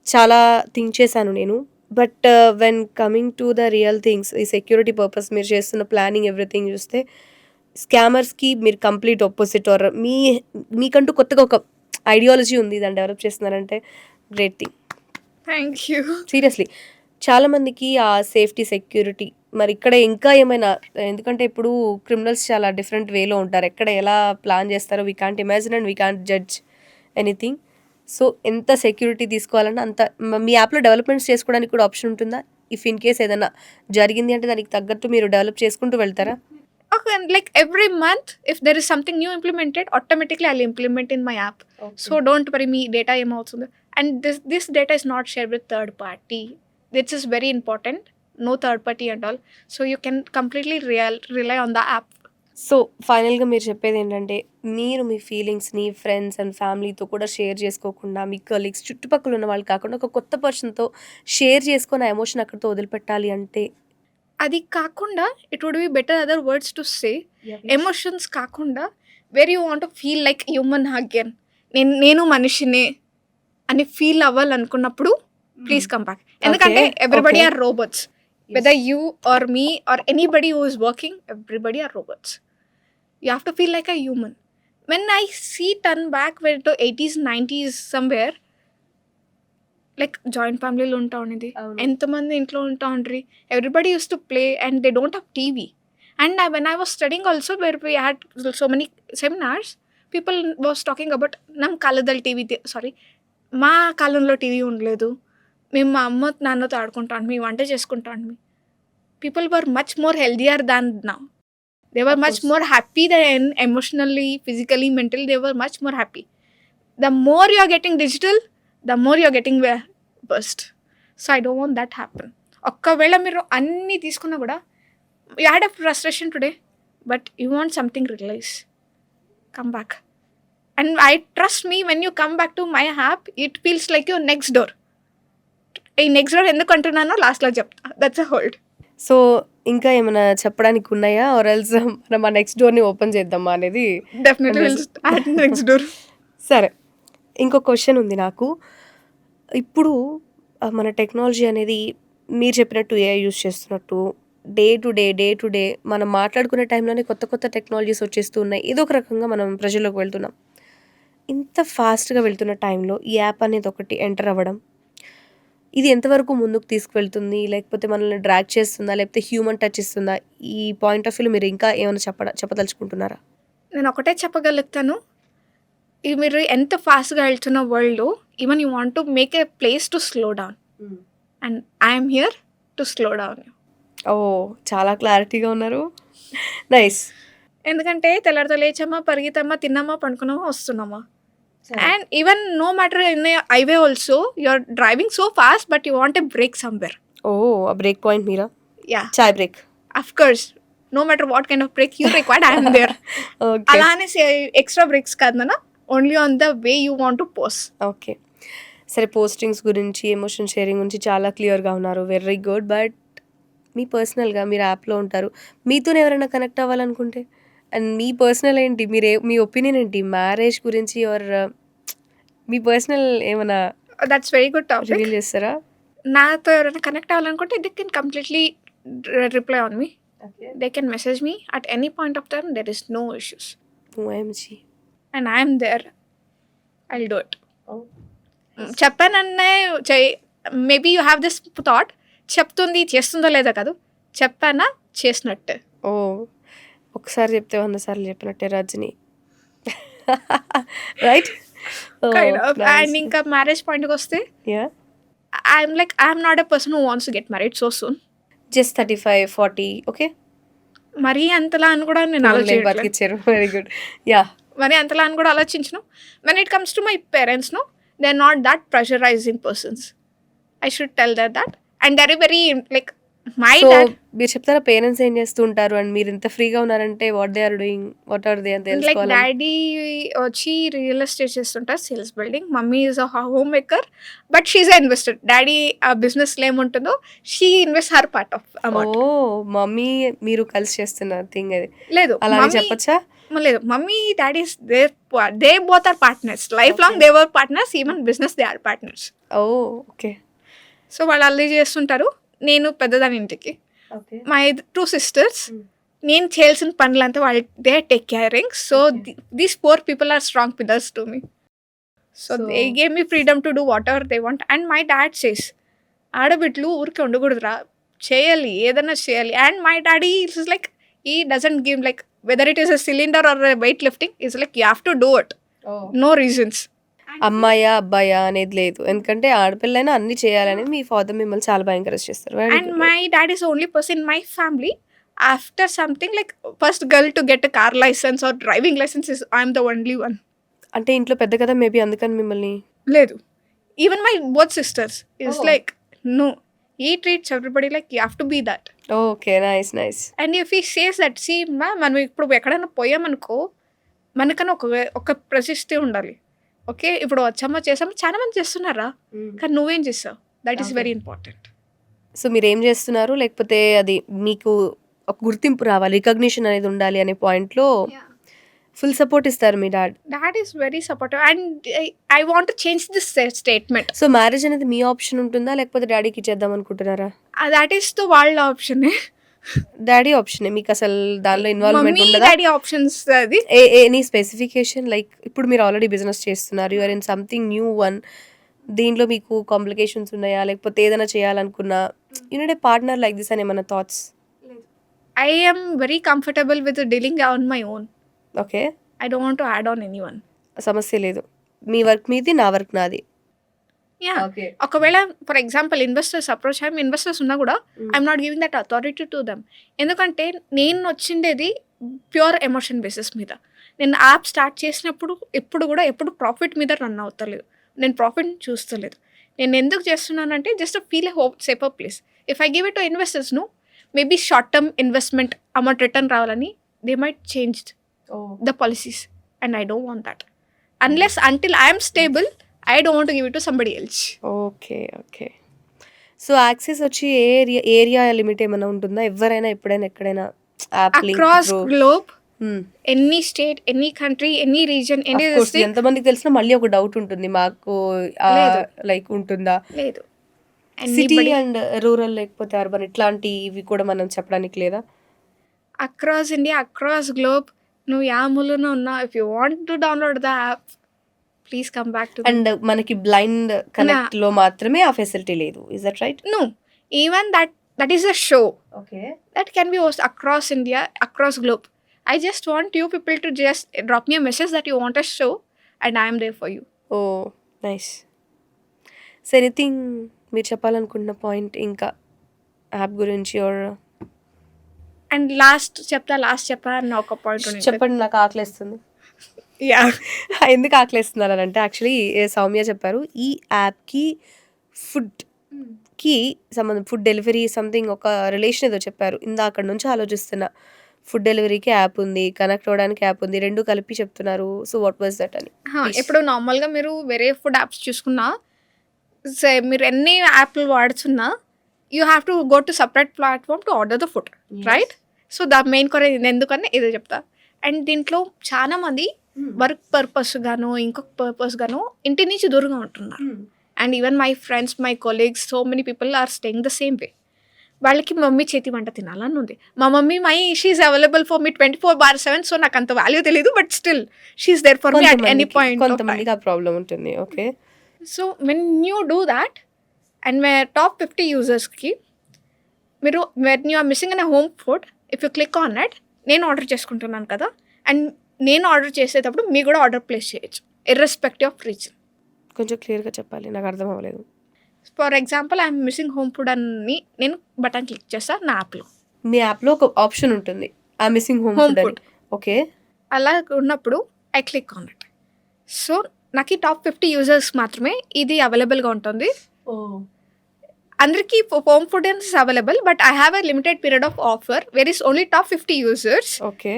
Speaker 1: చాలా థింక్ చేశాను నేను. But when coming to the real things, ఈ సెక్యూరిటీ పర్పస్ మీరు చేస్తున్న ప్లానింగ్ ఎవ్రీథింగ్ చూస్తే స్కామర్స్కి మీరు కంప్లీట్ ఆపోజిట్. ఆర్ మీకంటూ కొత్తగా ఒక ఐడియాలజీ ఉంది, దాన్ని డెవలప్ చేస్తున్నారంటే great thing.
Speaker 2: Thank you.
Speaker 1: Seriously చాలామందికి ఆ సేఫ్టీ సెక్యూరిటీ మరి ఇక్కడ ఇంకా ఏమైనా, ఎందుకంటే ఇప్పుడు క్రిమినల్స్ చాలా డిఫరెంట్ వేలో ఉంటారు, ఎక్కడ ఎలా ప్లాన్ చేస్తారో we can't imagine and we can't judge anything. So ఎంత సెక్యూరిటీ తీసుకోవాలన్నా అంత మీ యాప్లో డెవలప్మెంట్స్ చేసుకోవడానికి కూడా ఆప్షన్ ఉంటుందా? ఇఫ్ ఇన్ కేస్ ఏదైనా జరిగింది అంటే దానికి తగ్గట్టు మీరు డెవలప్ చేసుకుంటూ వెళ్తారా?
Speaker 2: Okay, like every month, if there is something new implemented, automatically I'll implement in my app. So don't worry, me data ఏమవుతుంది. And this data is not shared with third party. This is very important. No third party and all. So you can completely rely on the app.
Speaker 1: So ఫైనల్గా మీరు చెప్పేది ఏంటంటే, మీరు మీ ఫీలింగ్స్ని friends and ఫ్యామిలీతో కూడా share చేసుకోకుండా, మీ కలీగ్స్ చుట్టుపక్కల ఉన్న వాళ్ళు కాకుండా ఒక కొత్త పర్సన్తో షేర్ చేసుకొని ఆ ఎమోషన్ అక్కడితో వదిలిపెట్టాలి అంటే,
Speaker 2: అది కాకుండా it would be better other words to say, emotions కాకుండా where you want feel like human again, నేను మనిషినే అని ఫీల్ అవ్వాలనుకున్నప్పుడు ప్లీజ్ కమ్ బ్యాక్. ఎందుకంటే everybody are robots, whether you or me or anybody who is working, everybody are robots. You have to feel like a human. When I see turn back to 80s, 90s somewhere, like joint ఫ్యామిలీలో ఉంటా ఉండేది.
Speaker 1: అవును.
Speaker 2: ఎంతమంది ఇంట్లో ఉంటా ఉండ్రి. Everybody use to play and they don't have TV. And when I was studying also where we had so many seminars, people was talking about ನಮ್ಮ కాలದಲ್ಲಿ టీవీ సారీ మా కాలంలో టీవీ ఉండలేదు. మేము మా అమ్మ నాన్నతో ఆడుకుంటాం, మేము వంట చేసుకుంటాం. People were much more healthier than now. They were
Speaker 1: Of
Speaker 2: much
Speaker 1: course.
Speaker 2: more happy than emotionally, physically, mentally. They were much more happy. The more you are getting digital, the more you are getting burst. So I don't want that happen. ఒక్కవేళ మీరు అన్నీ తీసుకున్నా కూడా you had a frustration today, but you want something release. Come back. And I trust me, when you come back to my app, it feels like your next door. ఈ next door ఎందుకు అంటున్నానో లాస్ట్లో చెప్తా. That's a hold.
Speaker 1: So ఇంకా ఏమైనా చెప్పడానికి ఉన్నాయా? Or else మనం ఆ నెక్స్ట్ డోర్‌ని ఓపెన్ చేద్దామా అనేది
Speaker 2: definitely will start next door.
Speaker 1: సరే. ఇంకో క్వెషన్ ఉంది నాకు. ఇప్పుడు మన టెక్నాలజీ అనేది మీరు చెప్పినట్టు ఏఐ యూజ్ చేస్తున్నట్టు డే టు డే మనం మాట్లాడుకునే టైంలోనే కొత్త టెక్నాలజీస్ వచ్చేస్తూ ఉన్నాయి. ఏదో ఒక రకంగా మనం ప్రజల్లోకి వెళ్తున్నాం. ఇంత ఫాస్ట్‌గా వెళ్తున్న టైంలో ఈ యాప్ అనేది ఒకటి ఎంటర్ అవ్వడం, ఇది ఎంతవరకు ముందుకు తీసుకువెళ్తుంది? లేకపోతే మనల్ని డ్రాగ్ చేస్తుందా? లేకపోతే హ్యూమన్ టచ్ ఇస్తుందా? ఈ పాయింట్ ఆఫ్ వ్యూలో మీరు ఇంకా ఏమైనా చెప్పదలుచుకుంటున్నారా?
Speaker 2: నేను ఒకటే చెప్పగలుగుతాను. ఇది మీరు ఎంత ఫాస్ట్‌గా వెళ్తున్న వరల్డ్‌లో even you want to make a place to slow down. And I'm here to slow down you.
Speaker 1: Oh! చాలా క్లారిటీగా ఉన్నారు. నైస్.
Speaker 2: ఎందుకంటే తెల్లారితో లేచామా, పరిగెత్తామా, తిన్నామా, పడుకున్నామా, వస్తున్నామా. And even no matter in a highway also you are driving so fast but you want a break somewhere.
Speaker 1: Oh! ఆ break point మీరా?
Speaker 2: Yeah,
Speaker 1: chai break.
Speaker 2: Of course. No matter what kind of break you required, I'm there.
Speaker 1: Okay.
Speaker 2: అలా అనేసి extra breaks కాదు నాన్న, only on the way you want to post.
Speaker 1: Okay. సరే, postings గురించి, emotion sharing గురించి చాలా క్లియర్‌గా ఉన్నారు. Very good. బట్ మీ పర్సనల్‌గా మీరు యాప్‌లో ఉంటారు. మీతోనే ఎవరైనా కనెక్ట్ అవ్వాలనుకుంటే? అండ్ మీ పర్సనల్ ఏంటి? మీ ఒపీనియన్ ఏంటి? మ్యారేజ్ గురించి ఆర్ మీ పర్సనల్ ఏమైనా
Speaker 2: that's very good topic.
Speaker 1: Reveal చేస్తారా?
Speaker 2: నాతో ఎవరైనా కనెక్ట్ అవ్వాలనుకుంటే they can completely reply on me. They can message me at any point of time. There is no issues
Speaker 1: OMG.
Speaker 2: And I'm there. I will do it.
Speaker 1: Oh.
Speaker 2: చెప్పానన్నే maybe you have this thought, చెప్తుంది చేస్తుందో లేదా కాదు, చెప్పానా చేసినట్టే.
Speaker 1: ఓహ్! ఒకసారి చెప్తే 100 సార్లు చెప్పినట్టే Rajani. Right?
Speaker 2: Kind of. And ఇంకా మ్యారేజ్ పాయింట్కి వస్తే
Speaker 1: yeah!
Speaker 2: I'm not a person who wants to get married so soon.
Speaker 1: Just 35, 40 okay.
Speaker 2: మరీ అంతలా అని కూడా నేను ఆలోచించట్లేదు.
Speaker 1: బతికిచ్చారు. Very good. యాహ్!
Speaker 2: మరి అంతలా అని కూడా ఆలోచించను. When it comes to my parents, no, they are not that pressurising persons. I should tell that. And there very like my
Speaker 1: so
Speaker 2: dad.
Speaker 1: మీరు చెప్తారా పేరెంట్స్ ఏం చేస్తూ ఉంటారు అండ్ మీరు ఇంత ఫ్రీగా ఉన్నారంటే what they are doing, what are they అని
Speaker 2: లైక్
Speaker 1: తెలుసుకోవాలి.
Speaker 2: డాడీ వచ్చి రియల్ ఎస్టేట్ చేస్తుంటారు, sales building. Mummy is a home maker but she a investor. Daddy ఆ బిజినెస్లో ఏముంటుందో she invest her part of amount.
Speaker 1: Oh! Mummy మీరు కలిసి చేస్తున్న థింగ్ అది.
Speaker 2: లేదు,
Speaker 1: అలాగే
Speaker 2: మమ్మీ
Speaker 1: చెప్పొచ్చా?
Speaker 2: లేదు, mummy daddy they both are partners. Life long they were partners. Even business they are partners.
Speaker 1: Oh! Okay.
Speaker 2: So వాళ్ళు అల్లరి చేస్తుంటారు. నేను పెద్దదాని ఇంటికి.
Speaker 1: ఓకే.
Speaker 2: మై 2 సిస్టర్స్, నేను చేయాల్సిన పనులంతా వాళ్ళు they take caring. So these four people are strong pillars to me. So they gave me freedom to do whatever they want. And my dad says, ఆడబిడ్డలు ఊరికే ఉండకూడదురా, చేయాలి, ఏదైనా చేయాలి. And my daddy is like, he doesn't give like whether it is a cylinder or a weight lifting, is like you have to do it. No reasons.
Speaker 1: అమ్మాయా అబ్బాయా అనేది లేదు. ఎందుకంటే ఆడపిల్లైనా అన్ని చేయాలని మీ ఫాదర్ మిమ్మల్ని చాలా బాగా ఎంకరేజ్ చేస్తారు. Very
Speaker 2: And
Speaker 1: good.
Speaker 2: my dad is the only person in my family, after something like first girl to get a car license or driving license, is I'm the only one.
Speaker 1: అంటే ఇంట్లో పెద్ద కదా maybe అందుకని మిమ్మల్ని.
Speaker 2: లేదు, even my both sisters is
Speaker 1: Oh.
Speaker 2: like no, he treats everybody like you have to be that.
Speaker 1: Okay. Nice nice.
Speaker 2: And if he says that, see మా, మనం ఇప్పుడు ఎక్కడైనా పోయామనుకో, మనకన్నా ఒక ప్రశస్తి ఉండాలి. ఓకే, ఇప్పుడు వచ్చామా చేసామా, చాలా మంది చేస్తున్నారా, కానీ నువ్వేం చేసావు, that is
Speaker 1: Okay.
Speaker 2: Very important.
Speaker 1: So మీరేం చేస్తున్నారు, లేకపోతే అది మీకు ఒక గుర్తింపు రావాలి, రికగ్నిషన్ అనేది ఉండాలి అనే పాయింట్లో ఫుల్ సపోర్ట్ ఇస్తారు మీ dad.
Speaker 2: That is very supportive. And I want to change this statement.
Speaker 1: So marriage అనేది మీ ఆప్షన్ ఉంటుందా లేకపోతే డాడీకి ఇచ్చేద్దాం అనుకుంటున్నారా?
Speaker 2: That is the వాళ్ళ ఆప్షన్.
Speaker 1: డాడీ ఆప్షనే, మీకు అసలు దానిలో ఇన్వాల్వ్మెంట్
Speaker 2: మమ్మీ
Speaker 1: ఉండదా?
Speaker 2: డాడీ ఆప్షన్స్ అది.
Speaker 1: ఎనీ స్పెసిఫికేషన్, లైక్ ఇప్పుడు మీరు ఆల్రెడీ బిజినెస్ చేస్తున్నారు, you are in something new one, దీంట్లో మీకు కాంప్లికేషన్స్ ఉన్నాయా? లేకపోతే ఏదైనా చేయాలనుకున్నా you need a partner like this అని ఏమన్నా thoughts?
Speaker 2: I am very comfortable with dealing on my own.
Speaker 1: Okay.
Speaker 2: I don't want to add on anyone.
Speaker 1: సమస్య లేదు. మీ వర్క్ మీది, నా వర్క్ నాది.
Speaker 2: Yeah.
Speaker 1: ఓకే.
Speaker 2: ఒకవేళ ఫర్ ఎగ్జాంపుల్ ఇన్వెస్టర్స్ అప్రోచ్ అయ్యి investors ఉన్నా కూడా I'm not giving that authority to them. ఎందుకంటే నేను వచ్చిండేది ప్యూర్ ఎమోషన్ బేసిస్ మీద. నేను యాప్ స్టార్ట్ చేసినప్పుడు ఎప్పుడు ప్రాఫిట్ మీద రన్ అవుతలేదు. నేను ప్రాఫిట్ చూస్తలేదు. నేను ఎందుకు చేస్తున్నానంటే just feel safer place. If I give it to investors maybe short term investment amount return రావాలని they might change the policies and I don't want that until I am stable. I don't want to give it to somebody else.
Speaker 1: Okay. Okay. So access వచ్చి area limit ఏమైనా ఉంటుందా? ఎవరైనా ఎప్పుడైనా ఎక్కడైనా app link
Speaker 2: Across
Speaker 1: through?
Speaker 2: globe, any state, any country, any region, any district.
Speaker 1: ఎంతమందికి తెలిసినా మళ్ళీ ఒక డౌట్ ఉంటుంది మాకు,
Speaker 2: లేదు.
Speaker 1: లైక్ ఉంటుందా?
Speaker 2: లేదు.
Speaker 1: సిటీ
Speaker 2: Anybody
Speaker 1: అండ్ రూరల్ లేకపోతే అర్బన్ ఇట్లాంటివి కూడా మనం చెప్పడానికి లేదా?
Speaker 2: across India, across globe, నువ్వు యా మూలన ఉన్నా, if you want to download the app, please come back to me.
Speaker 1: And మనకి బ్లైండ్ కనెక్ట్ లో మాత్రమే ఆ ఫెసిలిటీ లేదు. Is that right?
Speaker 2: No, even that is a show
Speaker 1: okay.
Speaker 2: that can be hosted across India, across globe. I just want you people to just drop me a message that you want a show and I am there for you.
Speaker 1: Oh nice. So anything మీరు చెప్పాలనుకుంటున్న point ఇంకా app గురించి or
Speaker 2: and last చెప్తా అన్న ఒక point ఉంది.
Speaker 1: చెప్పండి, నాకు ఆకలేస్తుంది.
Speaker 2: యా
Speaker 1: ఎందుకు ఆకలేస్తున్నారు అని అంటే యాక్చువల్లీ సౌమ్య చెప్పారు ఈ యాప్కి ఫుడ్కి సంబంధం, ఫుడ్ డెలివరీ సంథింగ్ ఒక రిలేషన్ ఏదో చెప్పారు. ఇందాక నుంచి ఆలోచిస్తున్నా. ఫుడ్ డెలివరీకి యాప్ ఉంది, కనెక్ట్ అవ్వడానికి యాప్ ఉంది, రెండు కలిపి చెప్తున్నారు. సో వాట్ వాజ్ దట్ అని?
Speaker 2: ఇప్పుడు నార్మల్గా మీరు వేరే ఫుడ్ యాప్స్ చూసుకున్నా, మీరు ఎన్ని యాప్లు వాడుతున్నా you have to go to separate platform to order the food, right? So the main కొర ఎందుకని ఇదే చెప్తా. అండ్ దీంట్లో చాలా మంది వర్క్ పర్పస్ గాను ఇంకొక పర్పస్ గాను ఇంటి నుంచి దూరంగా ఉంటున్నారు. And even my friends, my colleagues, so many people are staying the same way. వాళ్ళకి మమ్మీ చేతి వంట తినాలని ఉంది. మా mummy she's available for me 24/7. So నాకు అంత వాల్యూ తెలియదు, but still she's there for me at any point.
Speaker 1: కొంతమందికి ఆ ప్రాబ్లం ఉంటుంది. Okay.
Speaker 2: So when you do that and my top 50 యూజర్స్కి మీరు when you are missing in a home food, if you click on that, నేను order చేసుకుంటున్నాను కదా, and నేను order చేసేటప్పుడు మీరు కూడా ఆర్డర్ ప్లేస్ చేయొచ్చు ఇర్రెస్పెక్టివ్ ఆఫ్ రీజన్.
Speaker 1: కొంచెం క్లియర్గా చెప్పాలి, నాకు అర్థం అవ్వలేదు.
Speaker 2: For example I'm missing home food అని నేను బటన్ క్లిక్ చేస్తాను నా యాప్లో.
Speaker 1: మీ యాప్లో ఒక ఆప్షన్ ఉంటుంది ఆ మిస్సింగ్ హోమ్ ఫుడ్ అని. ఓకే.
Speaker 2: అలా ఉన్నప్పుడు I click on it. So నాకు ఈ టాప్ 50 యూజర్స్ మాత్రమే ఇది అవైలబుల్గా ఉంటుంది. అందరికీ home food is available, but I have a limited period of offer where is only top 50 users.
Speaker 1: Okay.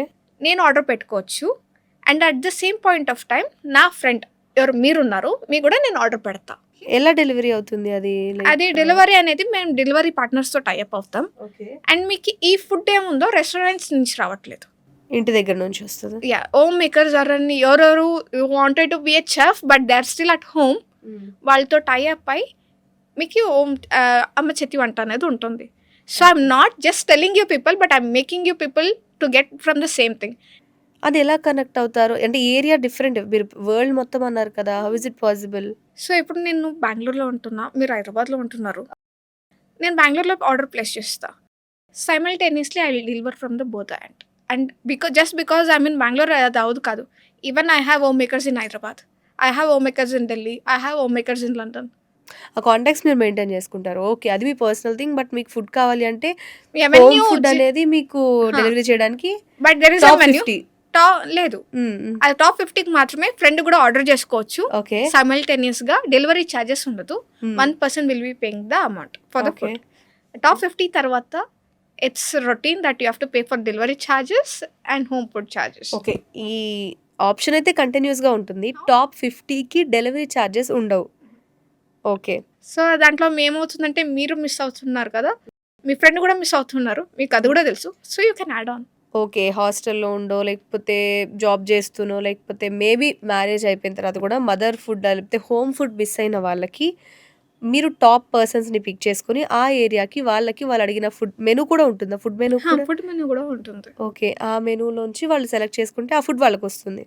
Speaker 2: నేను ఆర్డర్ పెట్టుకోవచ్చు. And at the same point of time నా ఫ్రెండ్ ఎవరు మీరున్నారు, మీకు కూడా నేను ఆర్డర్ పెడతా.
Speaker 1: ఎలా డెలివరీ అవుతుంది అది?
Speaker 2: అది డెలివరీ అనేది మేము డెలివరీ పార్ట్నర్స్తో టైఅప్ అవుతాం.
Speaker 1: ఓకే.
Speaker 2: అండ్ మీకు ఈ ఫుడ్ ఏముందో రెస్టారెంట్స్ నుంచి రావట్లేదు,
Speaker 1: ఇంటి దగ్గర నుంచి వస్తుంది.
Speaker 2: యా హోమ్ మేకర్స్ ఎవరని ఎవరెవరు wanted to be a chef but they are still at home, వాళ్ళతో టైఅప్ అయి మీకు హోమ్ అమ్మ చేతి వంట అనేది ఉంటుంది. So I'm not just telling you people, but I'm making you people to get from the same thing.
Speaker 1: అది ఎలా కనెక్ట్ అవుతారు అంటే ఏరియా డిఫరెంట్, మీరు వరల్డ్ మొత్తం అన్నారు కదా, how is it possible?
Speaker 2: So ఇప్పుడు నేను బెంగళూరులో ఉంటున్నా, మీరు హైదరాబాద్లో ఉంటున్నారు. నేను బెంగళూరులో ఆర్డర్ ప్లేస్ చేస్తా, simultaneously I will deliver from the both end. And because I mean Bengaluru అది అవదు కాదు. Even I have home makers in Hyderabad, I have home makers in Delhi, I have home makers in London.
Speaker 1: ఆ contacts మీరు maintain చేసుకుంటారు. Okay, అది మీ personal thing. But మీకు food కావాలి అంటే
Speaker 2: Menu
Speaker 1: ఫుడ్ అనేది మీకు డెలివరీ చేయడానికి
Speaker 2: but there is a
Speaker 1: top
Speaker 2: menu
Speaker 1: 50.
Speaker 2: లేదు, అది టాప్ 50కి మాత్రమే ఫ్రెండ్ కూడా ఆర్డర్ చేసుకోవచ్చు.
Speaker 1: ఓకే.
Speaker 2: సైమల్టేనియస్ గా డెలివరీ ఛార్జెస్ ఉండదు. 1% will be paying the amount for the food. Top 50 తర్వాత it's routine that you have to pay for delivery charges and home food charges.
Speaker 1: Okay, ఈ option అయితే కంటిన్యూస్గా ఉంటుంది. Top 50కి delivery charges ఉండవు. Okay.
Speaker 2: So దాంట్లో ఏమవుతుందంటే మీరు మిస్ అవుతున్నారు కదా, మీ ఫ్రెండ్ కూడా మిస్ అవుతున్నారు, మీకు అది కూడా తెలుసు. So you can add on.
Speaker 1: Okay, హాస్టల్లో ఉండో లేకపోతే జాబ్ చేస్తూనో లేకపోతే మేబీ మ్యారేజ్ అయిపోయిన తర్వాత కూడా మదర్ ఫుడ్ లేకపోతే హోమ్ ఫుడ్ మిస్ అయిన వాళ్ళకి మీరు టాప్ పర్సన్స్ని పిక్ చేసుకుని ఆ ఏరియాకి వాళ్ళకి వాళ్ళు అడిగిన ఫుడ్ మెనూ కూడా ఉంటుందా? ఫుడ్ మెనూ కూడా?
Speaker 2: ఫుడ్ మెనూ కూడా ఉంటుంది.
Speaker 1: ఓకే, ఆ మెనూలోంచి వాళ్ళు సెలెక్ట్ చేసుకుంటే ఆ ఫుడ్ వాళ్ళకి వస్తుంది.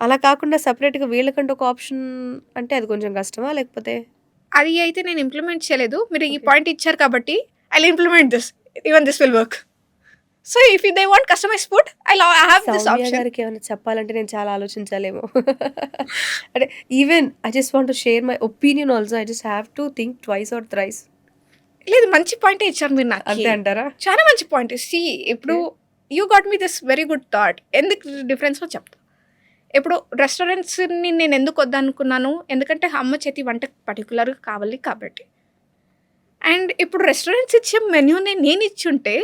Speaker 1: అలా కాకుండా సెపరేట్‌గా వీళ్ళకంటూ ఒక ఆప్షన్ అంటే అది కొంచెం కష్టమా? లేకపోతే
Speaker 2: అది అయితే నేను ఇంప్లిమెంట్ చేయలేదు. మీరు ఈ
Speaker 1: ఓకే.
Speaker 2: పాయింట్ ఇచ్చారు కాబట్టి I will implement this. Even this will work. So if they want customised food I have this
Speaker 1: Soumya
Speaker 2: option.
Speaker 1: గారికి ఏమైనా చెప్పాలంటే నేను చాలా ఆలోచించాలేమో. అంటే even I just want to share my opinion also. I just have to think twice or thrice.
Speaker 2: లేదు మంచి పాయింటే ఇచ్చారు మీరు నాకి.
Speaker 1: అంతే అంటారా?
Speaker 2: చాలా మంచి పాయింట్. ఇప్పుడు you got me this very good thought. ఎందుకు డిఫరెన్సో చెప్తా. ఇప్పుడు రెస్టారెంట్స్‌ని నేను ఎందుకు వద్దనుకున్నాను, ఎందుకంటే అమ్మ చేతి వంట పర్టిక్యులర్‌గా కావాలి కాబట్టి. అండ్ ఇప్పుడు రెస్టారెంట్స్ ఇచ్చే మెన్యూని నేను ఇచ్చుంటే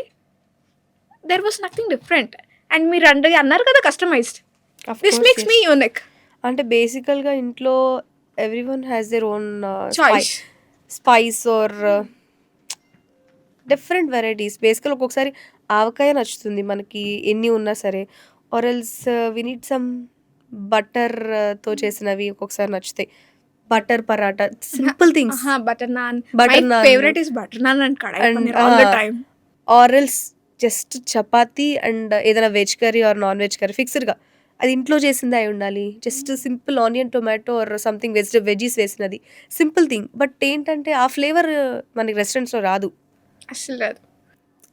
Speaker 2: there was nothing different. And మీరు అన్నారు కదా customised.
Speaker 1: Of
Speaker 2: this
Speaker 1: course
Speaker 2: makes me
Speaker 1: yes.
Speaker 2: Unique
Speaker 1: అంటే బేసికల్‌గా ఇంట్లో everyone has their own
Speaker 2: choice.
Speaker 1: Spice or different varieties. బేసికల్‌గా ఒక్కొక్కసారి ఆవకాయ నచ్చుతుంది మనకి ఎన్ని ఉన్నా సరే. Or else we need some బటర్‌తో చేసినవి ఒక్కొక్కసారి నచ్చుతాయి. Butter paratha simple things.
Speaker 2: Butter naan. My
Speaker 1: butter naan
Speaker 2: favourite is butter naan and kadai
Speaker 1: and
Speaker 2: paneer all the time.
Speaker 1: Or else just chapati and ఏదైనా veg curry or non veg curry ఫిక్స్‌డ్‌గా. అది ఇంట్లో చేసిందే అయి ఉండాలి. Just simple onion, tomato or something veggies వేసినది. Simple thing. But ఏంటంటే ఆ ఫ్లేవర్ మనకి రెస్టారెంట్స్‌లో రాదు.
Speaker 2: అస్సలు రాదు.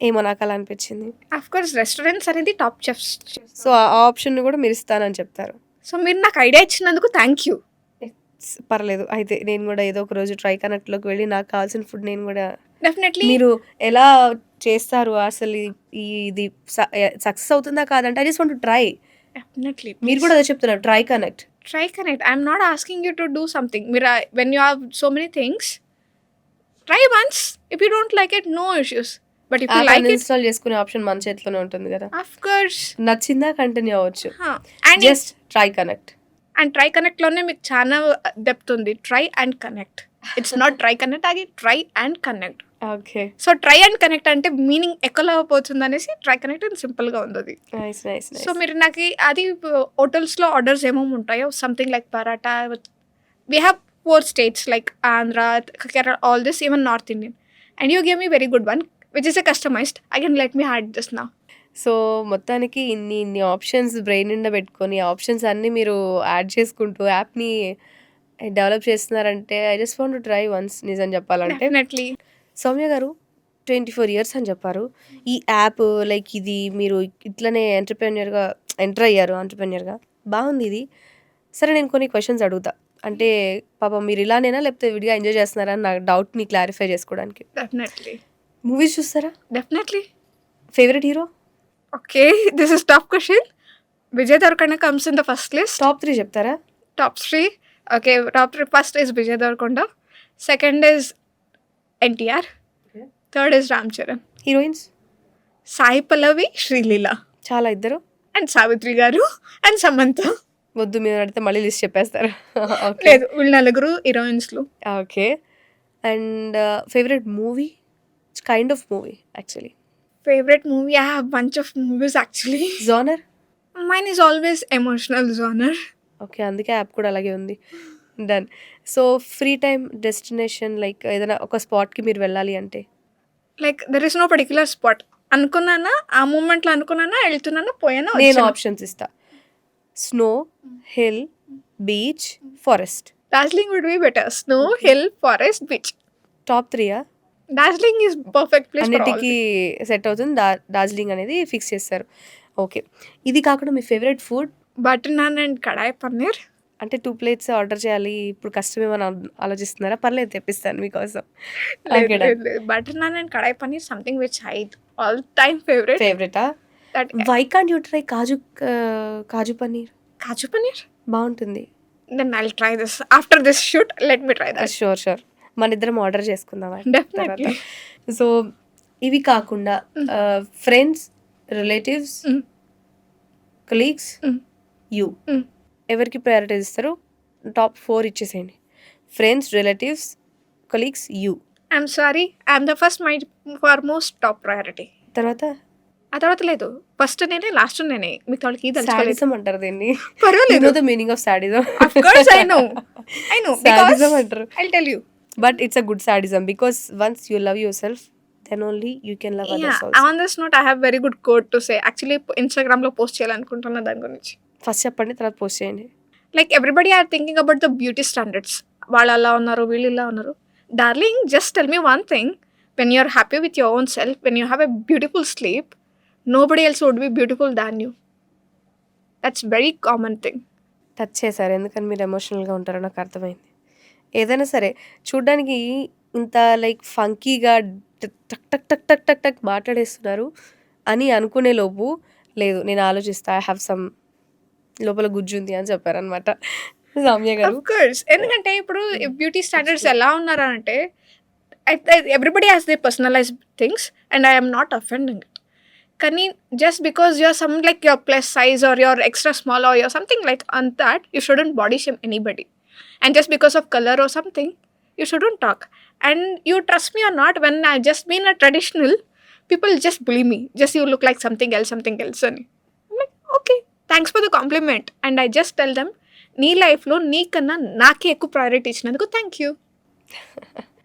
Speaker 1: ఏమో నాకలా అనిపిచ్చింది.
Speaker 2: ఆఫ్ కోర్స్ రెస్టారెంట్స్ అనేది టాప్ చెఫ్స్.
Speaker 1: సో, ఆ ఆప్షన్‌ని గూడా మీరిస్తానని చెప్తారు.
Speaker 2: సో మీరు నాకు ఐడియా ఇచ్చినందుకు థ్యాంక్ యూ.
Speaker 1: పర్లేదు. అయితే నేను గూడా ఏదో ఒక రోజు ట్రై కనెక్ట్‌లోకి వెళ్ళి నాకు కావాల్సిన ఫుడ్ నేను గూడా
Speaker 2: డెఫినెట్లీ.
Speaker 1: మీరు ఎలా చేస్తారు అసలు ఇది సక్సెస్ అవుతుందా కాదంటే I just want to try.
Speaker 2: Definitely.
Speaker 1: మీరు కూడా అదే చెప్తున్నారు. Try connect.
Speaker 2: Try connect. I'm not asking you to do something. మీరు when you have so many things try once. If you don't like it no issues. But if you
Speaker 1: app
Speaker 2: like it
Speaker 1: uninstall చేసుకునే ఆప్షన్ మన చేతిలోనే ఉంటుంది గదా!
Speaker 2: Of course.
Speaker 1: నచ్చిందా continue అవ్వచ్చు.
Speaker 2: And
Speaker 1: just try connect.
Speaker 2: And try కనెక్ట్‌లోనే మీకు చాలా డెప్త్ ఉంది. Try and connect. It's not try connect, అది try and connect.
Speaker 1: Okay.
Speaker 2: So try and connect అంటే మీనింగ్ ఎక్కలా పోతుంది అనేసి ట్రై కనెక్ట్ అని సింపుల్గా ఉంది అది.
Speaker 1: నైస్. నైస్.
Speaker 2: So
Speaker 1: nice.
Speaker 2: మీరు నాకు అది హోటల్స్లో ఆర్డర్స్ ఏమేమి ఉంటాయో something like paratha. We have 4 states like Andhra, Kerala, all this, even North Indian. And you gave me very good one, which is a customized. Again, let me hide this now.
Speaker 1: So, మొత్తానికి ఇన్ని options brain నిండా పెట్టుకొని, ఆ options అన్నీ మీరు add చేసుకుంటూ యాప్‌ని develop చేస్తున్నారంటే I just want to try once నిజం చెప్పాలంటే.
Speaker 2: Definitely.
Speaker 1: సౌమ్య గారు 24 ఇయర్స్ అని చెప్పారు. ఈ యాప్ లైక్ ఇది మీరు ఇట్లనే ఎంటర్‌ప్రెన్యూర్‌గా ఎంటర్ అయ్యారు ఎంటర్‌ప్రెన్యూర్‌గా. బాగుంది ఇది. సరే నేను కొన్ని క్వెషన్స్ అడుగుతా. అంటే పాపం మీరు ఇలానేనా లేకపోతే విడిగా ఎంజాయ్ చేస్తున్నారా అని నా డౌట్‌ని క్లారిఫై చేసుకోవడానికి.
Speaker 2: Definitely.
Speaker 1: మూవీస్ చూస్తారా?
Speaker 2: Definitely.
Speaker 1: Favourite hero?
Speaker 2: Okay, this is tough question. Vijay Devarkonda comes in the first list.
Speaker 1: Top 3 చెప్తారా?
Speaker 2: Top 3. Okay, top 3 first is Vijay Devarkonda. Second is NTR.
Speaker 1: Okay.
Speaker 2: Third is Ram Charan.
Speaker 1: Heroines?
Speaker 2: Sai Pallavi, Srilila.
Speaker 1: చాలా ఇద్దరు?
Speaker 2: And Savitri garu and Samantha.
Speaker 1: వద్దు మీరు అడిగితే మళ్ళీ list చెప్పేస్తారు. Okay.
Speaker 2: లేదు వీళ్ళు నలుగురు హీరోయిన్స్లు.
Speaker 1: Okay. And favourite movie? Kind of movie actually.
Speaker 2: Favorite movie? I have a bunch of movies actually.
Speaker 1: Genre?
Speaker 2: Mine is always emotional genre.
Speaker 1: Okay. అందుకే యాప్ కూడా అలాగే ఉంది. Done. So, free time destination like ఏదైనా ఒక స్పాట్‌కి మీరు వెళ్ళాలి అంటే?
Speaker 2: Like there is no particular spot. అనుకున్నానా ఆ మూమెంట్లో అనుకున్నానా వెళ్తున్నానా పోయానా
Speaker 1: నేను
Speaker 2: వచ్చానా.
Speaker 1: ఆప్షన్స్ ఇస్తా. Snow, hill, beach, forest.
Speaker 2: Darjeeling would be better. Snow, hill, forest, beach.
Speaker 1: Top 3యా?
Speaker 2: Darjeeling is perfect place for all.
Speaker 1: అన్నిటికీ సెట్ అవుతుంది. డార్జిలింగ్ అనేది ఫిక్స్ చేస్తారు. ఓకే. ఇది కాకుండా మీ favourite food?
Speaker 2: Butter naan and kadai paneer.
Speaker 1: అంటే 2 ప్లేట్స్ ఆర్డర్ చేయాలి. ఇప్పుడు కష్టమేమని ఆలోచిస్తున్నారా? పర్లేదు తెప్పిస్తాను మీకోసం.
Speaker 2: లేదు
Speaker 1: ఓకే. డన్.
Speaker 2: లేదు లేదు. Butter naan and kadai paneer something which I all time favourite.
Speaker 1: ఫేవరెటా?
Speaker 2: That
Speaker 1: why can't you try kaju paneer?
Speaker 2: Kaju paneer.
Speaker 1: బాగుంటుంది.
Speaker 2: Then I'll try this. After this shoot, let me try that.
Speaker 1: Sure. Sure. మనిద్దరం ఆర్డర్ చేసుకుందాం తర్వాత.
Speaker 2: Definitely.
Speaker 1: సో, ఇవి కాకుండా friends, relatives,
Speaker 2: Mm.
Speaker 1: Colleagues,
Speaker 2: Mm.
Speaker 1: You
Speaker 2: Mm.
Speaker 1: ఎవరికి prioritise ఇస్తారు? Top 4 ఇచ్చేసేయండి. Friends, relatives, colleagues, you.
Speaker 2: I'm sorry. I'm the first my foremost top priority.
Speaker 1: తర్వాత
Speaker 2: ఆ తర్వాత లేదు. ఫస్ట్ నేనే లాస్ట్ నేనే. మీకు వాళ్ళకి తెలుసుకోలేదు.
Speaker 1: సాడిజం అంటారు దీన్ని. యు
Speaker 2: పర్వాలేదు.
Speaker 1: Know the meaning of sadism?
Speaker 2: Of course I know. I know. Because
Speaker 1: sadism అంటారు.
Speaker 2: I'll tell you.
Speaker 1: But it's a good sadism because once you love your self then only you can love
Speaker 2: Yeah.
Speaker 1: Others also.
Speaker 2: On this note, I have very good quote to say. Actually, Instagram లో post చేయాలనుకుంటున్నా దాని గురించి.
Speaker 1: First చెప్పండి, తర్వాత post చేయండి.
Speaker 2: Like everybody are thinking about the beauty standards. వాళ్ళు అలా ఉన్నారు, వీళ్ళు ఇలా ఉన్నారు. Darling, just tell me one thing. When you're happy with your own self, when you have a beautiful sleep, nobody else would be beautiful than you. That's very common thing.
Speaker 1: Touch చేశారు, ఎందుకని మీరు ఎమోషనల్గా ఉంటారో నాకు అర్థమైంది. ఏదైనా సరే చూడ్డానికి ఇంత లైక్ ఫంకీగా టక్ టక్ టక్ టక్ టక్ టక్ టక్ మాట్లాడేస్తున్నారు అని అనుకునే లోపు, లేదు నేను ఆలోచిస్తా, ఐ హ్యావ్ సమ్ లోపల గుజ్జుంది అని చెప్పారనమాట సౌమ్య గారు.
Speaker 2: Of course. ఎందుకంటే ఇప్పుడు బ్యూటీ స్టాండర్డ్స్ ఎలా ఉన్నారు అంటే, everybody has they personalise things and I'm not offending it. కానీ just because you're some like your plus size or your extra small or your something like on that, you shouldn't body shame anybody. And just because of color or something, you shouldn't talk. And you trust me or not, when I just been a traditional, people just bully me. Just you look like something else. And I'm like, okay, thanks for the compliment. And I just tell them, nee life lo nee kanna naake ekku priority ichinanduku thank you.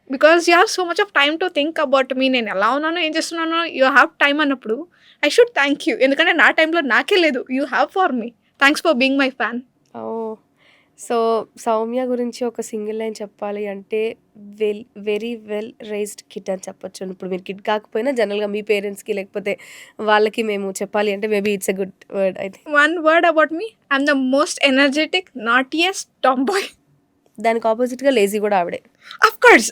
Speaker 2: Because you have so much of time to think about me. నేను ఎలా ఉన్నానో ఏం చేస్తున్నానో you have time అన్నప్పుడు I should thank you. ఎందుకంటే నా టైంలో నాకే లేదు, you have for me. Thanks for being my fan.
Speaker 1: So Soumya గురించి ఒక సింగిల్ లైన్ చెప్పాలి అంటే వెరీ వెల్ రైజ్డ్ కిడ్ అని చెప్పొచ్చు. ఇప్పుడు మీరు కిడ్ కాకపోయినా జనరల్గా మీ పేరెంట్స్కి లేకపోతే వాళ్ళకి మేము చెప్పాలి అంటే maybe it's a good word. అయితే
Speaker 2: One word about me, I'm the most energetic, naughtiest tomboy.
Speaker 1: దానికి ఆపోజిట్గా లేజీ కూడా ఆవిడే.
Speaker 2: Of course,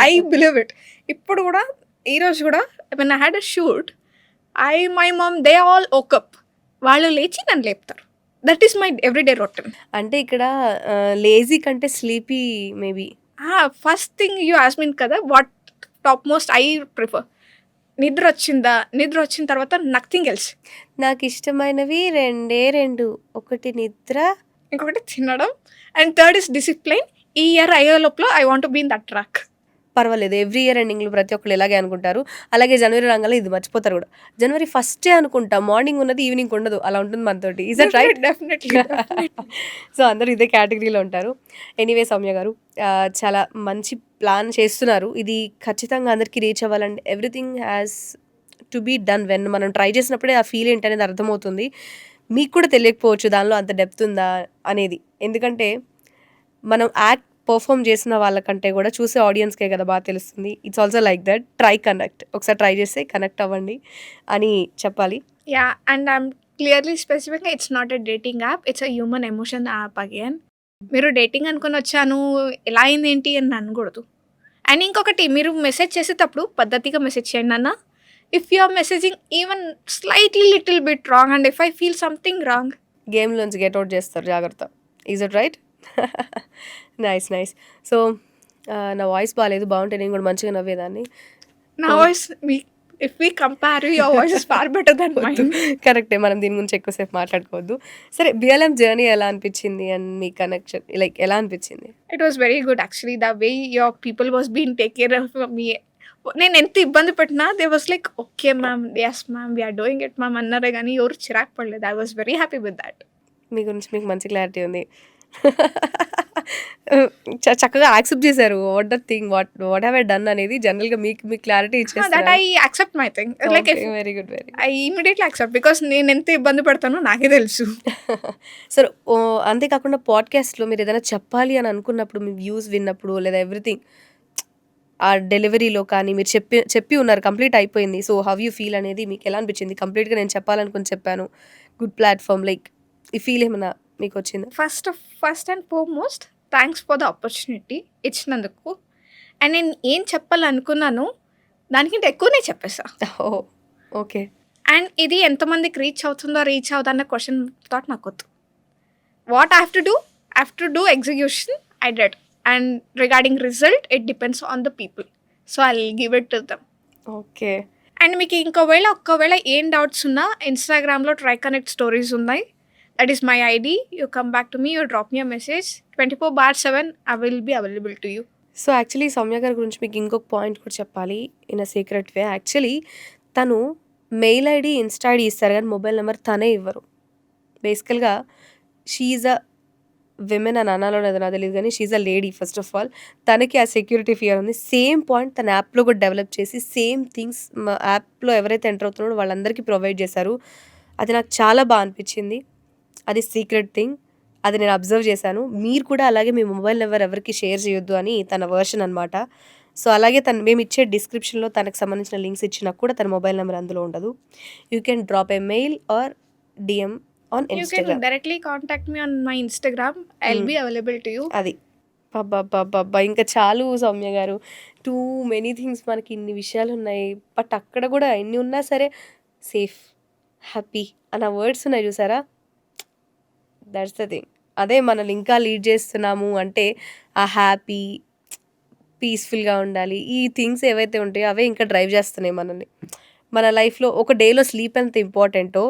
Speaker 2: I believe it. ఇప్పుడు కూడా ఈ రోజు కూడా when I had a shoot, my mom, they all woke up. వాళ్ళు లేచి నన్ను లేపుతారు. That is my everyday routine.
Speaker 1: అంటే ఇక్కడ లేజీ కంటే sleepy maybe.
Speaker 2: First thing you ask me కదా, what top most I prefer. నిద్ర వచ్చిన తర్వాత నథింగ్ ఎల్స్.
Speaker 1: నాకు ఇష్టమైనవి రెండు, ఒకటి నిద్ర,
Speaker 2: ఇంకొకటి తినడం, అండ్ థర్డ్ ఇస్ డిసిప్లైన్. ఈ ఇయర్ అయ్యే లోపల I want be in that track.
Speaker 1: పర్వాలేదు, ఎవ్రీ ఇయర్ ఎండింగ్లో ప్రతి ఒక్కరు ఇలాగే అనుకుంటారు. అలాగే జనవరి రంగాల్లో ఇది మర్చిపోతారు కూడా. జనవరి ఫస్టే అనుకుంటా, మార్నింగ్ ఉన్నది ఈవినింగ్ ఉండదు, అలా ఉంటుంది మనతోటి. Is that right?
Speaker 2: Definitely.
Speaker 1: So అందరూ ఇదే కేటగిరీలో ఉంటారు. ఎనీవే సౌమ్య గారు, చాలా మంచి ప్లాన్ చేస్తున్నారు. ఇది ఖచ్చితంగా అందరికీ రీచ్ అవ్వాలండి. Everything has to be done when మనం ట్రై చేసినప్పుడే ఆ ఫీల్ ఏంటి అనేది అర్థమవుతుంది. మీకు కూడా తెలియకపోవచ్చు దానిలో అంత డెప్త్ ఉందా అనేది. ఎందుకంటే మనం యాక్ట్ పర్ఫామ్ చేసిన వాళ్ళకంటే కూడా చూసే ఆడియన్స్కే కదా బాగా తెలుస్తుంది. It's also like that. Connect, ఒకసారి ట్రై చేస్తే కనెక్ట్ అవ్వండి అని చెప్పాలి.
Speaker 2: యా, అండ్ ఐఎమ్ క్లియర్లీ స్పెసిఫిక్గా it's not a dating app, it's a human emotion app again. మీరు డేటింగ్ అనుకుని వచ్చాను, ఎలా అయింది ఏంటి అని అనకూడదు. అండ్ ఇంకొకటి, మీరు మెసేజ్ చేసేటప్పుడు పద్ధతిగా మెసేజ్ చేయండి అన్న. If you are messaging even slightly little bit wrong and if I feel something wrong,
Speaker 1: గేమ్లోంచి గెట్అవుట్ చేస్తారు, జాగ్రత్త. Is it right? Nice. So నా వాయిస్ బాగాలేదు, బాగుంటే నేను కూడా మంచిగా నవ్వేదాన్ని.
Speaker 2: నా voice if we compare your voice is far better than mine.
Speaker 1: కరెక్టే, మనం దీని గురించి ఎక్కువసేపు మాట్లాడుకోవద్దు. సరే, బిఎల్ఎం జర్నీ ఎలా అనిపించింది అండ్ మీ కనెక్షన్ లైక్ ఎలా అనిపించింది?
Speaker 2: It was very good actually. The way your people was been take care of me. నేను ఎంత ఇబ్బంది పెట్టినా they was like okay ma'am, yes ma'am, we're doing it ma'am అన్నారే కానీ ఎవరు చిరాకు పడలేదు. I was very happy with that.
Speaker 1: మీ గురించి మీకు మంచి క్లారిటీ ఉంది. చక్కగా యాక్సెప్ట్ చేశారు. What the thing, what have I done అనేది జనరల్గా మీకు క్లారిటీ ఇచ్చేస్తారు.
Speaker 2: That I accept my thing. Like
Speaker 1: very good.
Speaker 2: I immediately accept because నేను ఎంత ఇబ్బంది పడతానో నాకే తెలుసు.
Speaker 1: సరే, అంతేకాకుండా పాడ్కాస్ట్లో మీరు ఏదైనా చెప్పాలి అని అనుకున్నప్పుడు, మీ వ్యూస్ విన్నప్పుడు లేదా ఎవ్రీథింగ్ ఆ డెలివరీలో కానీ మీరు చెప్పి ఉన్నారు, కంప్లీట్ అయిపోయింది. సో హౌ యూ ఫీల్ అనేది మీకు ఎలా అనిపించింది? కంప్లీట్గా నేను చెప్పాలనుకుని చెప్పాను, గుడ్ ప్లాట్ఫామ్, లైక్ ఈ ఫీల్ ఏమైనా మీకు వచ్చింది?
Speaker 2: First and foremost thanks for the opportunity ఇచ్చినందుకు. అండ్ నేను ఏం చెప్పాలనుకున్నాను దానికంటే ఎక్కువనే చెప్పేసా.
Speaker 1: ఓకే.
Speaker 2: అండ్ ఇది ఎంతమందికి రీచ్ అవుతుందో అన్న క్వశ్చన్ థాట్ నాకు వద్దు. What I have to do execution I did. And regarding result it depends on the people. So I will give it to them.
Speaker 1: Okay.
Speaker 2: And మీకు ఒక్కవేళ ఏం డౌట్స్ ఉన్నా ఇన్స్టాగ్రామ్లో ట్రై కనెక్ట్ స్టోరీస్ ఉన్నాయి. That is my ID. You come back to me, you drop me a message. 24/7 I will be available to you.
Speaker 1: So actually Soumya గారి గురించి మీకు ఇంకొక point కూడా చెప్పాలి in a secret way. Actually తను mail ID, Insta ID ఇస్తారు కానీ mobile number తనే ఇవ్వరు. బేసికల్గా షీఈ్ అ విమెన్ అని అనాలో లేదో నాకు తెలియదు కానీ she's a lady. First of all తనకి ఆ సెక్యూరిటీ ఫియర్ ఉంది. సేమ్ పాయింట్ తన యాప్లో కూడా డెవలప్ చేసి సేమ్ థింగ్స్ యాప్లో ఎవరైతే ఎంటర్ అవుతున్నారో వాళ్ళందరికీ ప్రొవైడ్ చేశారు. అది నాకు చాలా బాగా అనిపించింది. అది సీక్రెట్ థింగ్. అది నేను అబ్జర్వ్ చేశాను. మీరు కూడా అలాగే మీ మొబైల్ నెంబర్ ఎవరికీ షేర్ చేయొద్దు అని తన వర్షన్ అనమాట. సో, అలాగే మేమిచ్చే డిస్క్రిప్షన్‌లో తనకు సంబంధించిన లింక్స్ ఇచ్చినా కూడా తన మొబైల్ నెంబర్ అందులో ఉండదు. You can drop a mail or DM on
Speaker 2: You can
Speaker 1: Instagram.
Speaker 2: directly contact me on my Instagram. I'll
Speaker 1: హ్మ్.
Speaker 2: be available to you.
Speaker 1: అది. అబ్బబ్బబ్బబ్బా! ఇంక చాలు సౌమ్య గారు. టూ మెనీ థింగ్స్ మనకి ఇన్ని విషయాలున్నాయి. బట్ అక్కడ గూడా ఎన్ని ఉన్నా సరే సేఫ్, హ్యాపీ అన్న వర్డ్స్ ఉన్నాయి చూసారా? That's the thing. అదే మనల్ని ఇంకా లీడ్ చేస్తున్నాము అంటే ఆ హ్యాపీ, పీస్‌ఫుల్‌గా ఉండాలి. ఈ థింగ్స్ ఏవైతే ఉంటాయో అవే ఇంకా డ్రైవ్ చేస్తున్నాయి మనల్ని. మన లైఫ్‌లో ఒక డేలో స్లీప్ ఎంత ఇంపార్టెంటో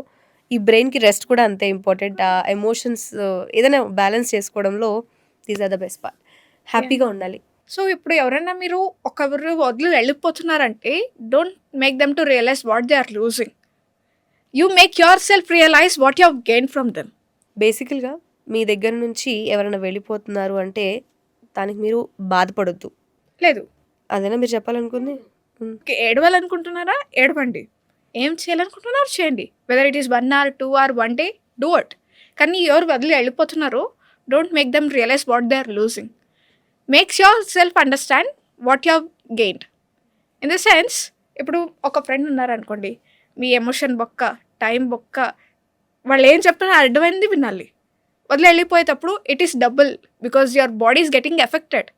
Speaker 1: ఈ బ్రెయిన్‌కి రెస్ట్ కూడా అంతే ఇంపార్టెంట్. ఆ ఎమోషన్స్ ఏదైనా బ్యాలెన్స్ చేసుకోవడంలో these are the best part. హ్యాపీగా ఉండాలి.
Speaker 2: సో ఇప్పుడు ఎవరైనా మీరు ఒకరు వదిలి వెళ్ళిపోతున్నారంటే don't make them to realise what they are losing. You make your self realise what you have gain from them.
Speaker 1: బేసికల్‌గా మీ దగ్గర నుంచి ఎవరైనా వెళ్ళిపోతున్నారు అంటే దానికి మీరు బాధపడొద్దు.
Speaker 2: లేదు,
Speaker 1: అదేనా మీరు చెప్పాలనుకుంది? హ్మ్.
Speaker 2: ఏడవాలనుకుంటున్నారా ఏడవండి, ఏం చేయాలనుకుంటున్నారో చేయండి. Whether it is 1 hour 2 hour 1 day, do it. కానీ ఎవరు వదిలి వెళ్ళిపోతున్నారో don't make them realise what they are losing. Makes your self understand what you have gained. In the sense, ఇప్పుడు ఒక ఫ్రెండ్ ఉన్నారనుకోండి, మీ ఎమోషన్ బొక్క, టైం బొక్క, వాళ్ళు ఏం చెప్తున్నా అర్థమైంది వినాలి. వదిలి వెళ్ళిపోయేటప్పుడు it is double because your body is getting affected.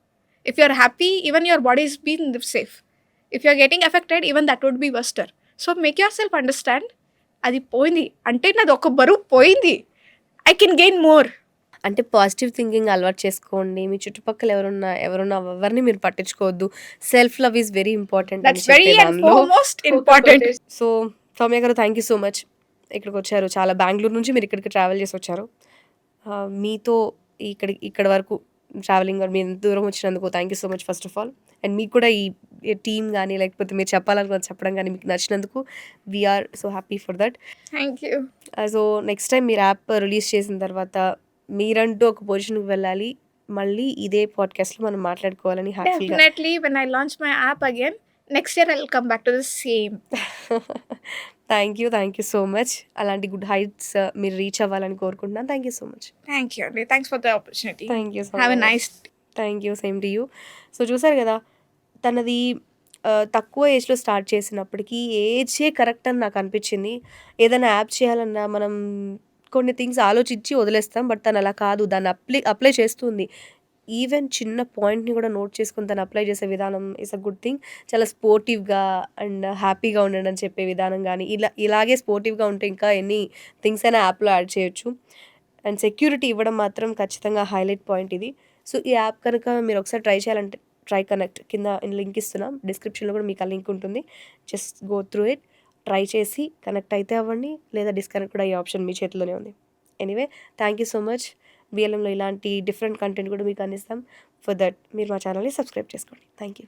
Speaker 2: If you are happy, even your body is been safe. If you are getting affected, even that would be worster. So make your self understand. అది పోయింది అంటే నాది ఒక బరువు పోయింది, I can gain more.
Speaker 1: అంటే positive thinking అలవాటు చేసుకోండి. మీ చుట్టుపక్కల ఎవరున్నా ఎవరిని మీరు పట్టించుకోవద్దు. Self love is very important అని
Speaker 2: దట్స్ వెరీ
Speaker 1: చెప్పే
Speaker 2: అండ్
Speaker 1: దానిలో.
Speaker 2: Foremost important.
Speaker 1: సో సౌమ్య గారు థ్యాంక్ యూ సో మచ్. ఇక్కడికొచ్చారు. చాలా బెంగుళూరు నుంచి మీరు ఇక్కడికి ట్రావెల్ చేసొచ్చారు. మీతో ఇక్కడి వరకు ట్రావెలింగ్ మీరు ఇంత దూరం వచ్చినందుకు thank you so much first of all. And మీకు కూడా ఈ టీమ్ గానీ, లేకపోతే మీరు చెప్పాలనుకున్నది చెప్పడం గానీ మీకు నచ్చినందుకు we're so happy for that.
Speaker 2: Thank you.
Speaker 1: So next time మీరు యాప్ రిలీజ్ చేసిన తర్వాత మీరంటూ ఒక పొజిషన్‌కి వెళ్ళాలి. మళ్ళీ ఇదే పాడ్‌కాస్ట్‌లో మనం మాట్లాడుకోవాలని హ్యాపీగా.
Speaker 2: Definitely, when I launch my app again, next year I'll come back to the same.
Speaker 1: Thank you so much. అలాంటి గుడ్ హైట్స్ మీరు రీచ్ అవ్వాలని కోరుకుంటున్నాను. Thank you so much.
Speaker 2: Thank you, Andy. Thanks for the opportunity.
Speaker 1: Thank you so
Speaker 2: Have a
Speaker 1: much.
Speaker 2: nice day.
Speaker 1: Thank you. Same to you. So చూసారు కదా, తనది తక్కువ ఏజ్‌లో start చేసినప్పటికీ ఏజే కరెక్ట్ అని నాకు అనిపించింది. ఏదైనా యాప్ చేయాలన్నా మనం కొన్ని థింగ్స్ ఆలోచించి వదిలేస్తాం. బట్ తను అలా కాదు. దాన్ని అప్లై చేస్తుంది. ఈవెన్ చిన్న పాయింట్‌ని కూడా నోట్ చేసుకొని తను అప్లై చేసే విధానం ఈస్ అ గుడ్ థింగ్. చాలా స్పోర్టివ్‌గా అండ్ హ్యాపీగా ఉండండి అని చెప్పే విధానం గానీ, ఇలాగే స్పోర్టివ్‌గా ఉంటే ఇంకా ఎన్ని థింగ్స్ అయినా యాప్‌లో యాడ్ చేయొచ్చు. అండ్ సెక్యూరిటీ ఇవ్వడం మాత్రం ఖచ్చితంగా హైలైట్ పాయింట్ ఇది. సో ఈ యాప్ కనుక మీరు ఒకసారి ట్రై చేయాలంటే ట్రై కనెక్ట్ కింద లింక్ ఇస్తున్నాం. డిస్క్రిప్షన్‌లో కూడా మీకు ఆ లింక్ ఉంటుంది. Just go through it. Try చేసి కనెక్ట్ అయితే అవ్వండి, లేదా డిస్కనెక్ట్ కూడా అయ్యే ఆప్షన్ మీ చేతిలోనే ఉంది. Anyway thank you so much. బీఎల్ఎంలో ఇలాంటి డిఫరెంట్ కంటెంట్ కూడా మీకు అందిస్తాం. ఫర్ దట్ మీరు మా ఛానల్ని సబ్స్క్రైబ్ చేసుకోండి. Thank you.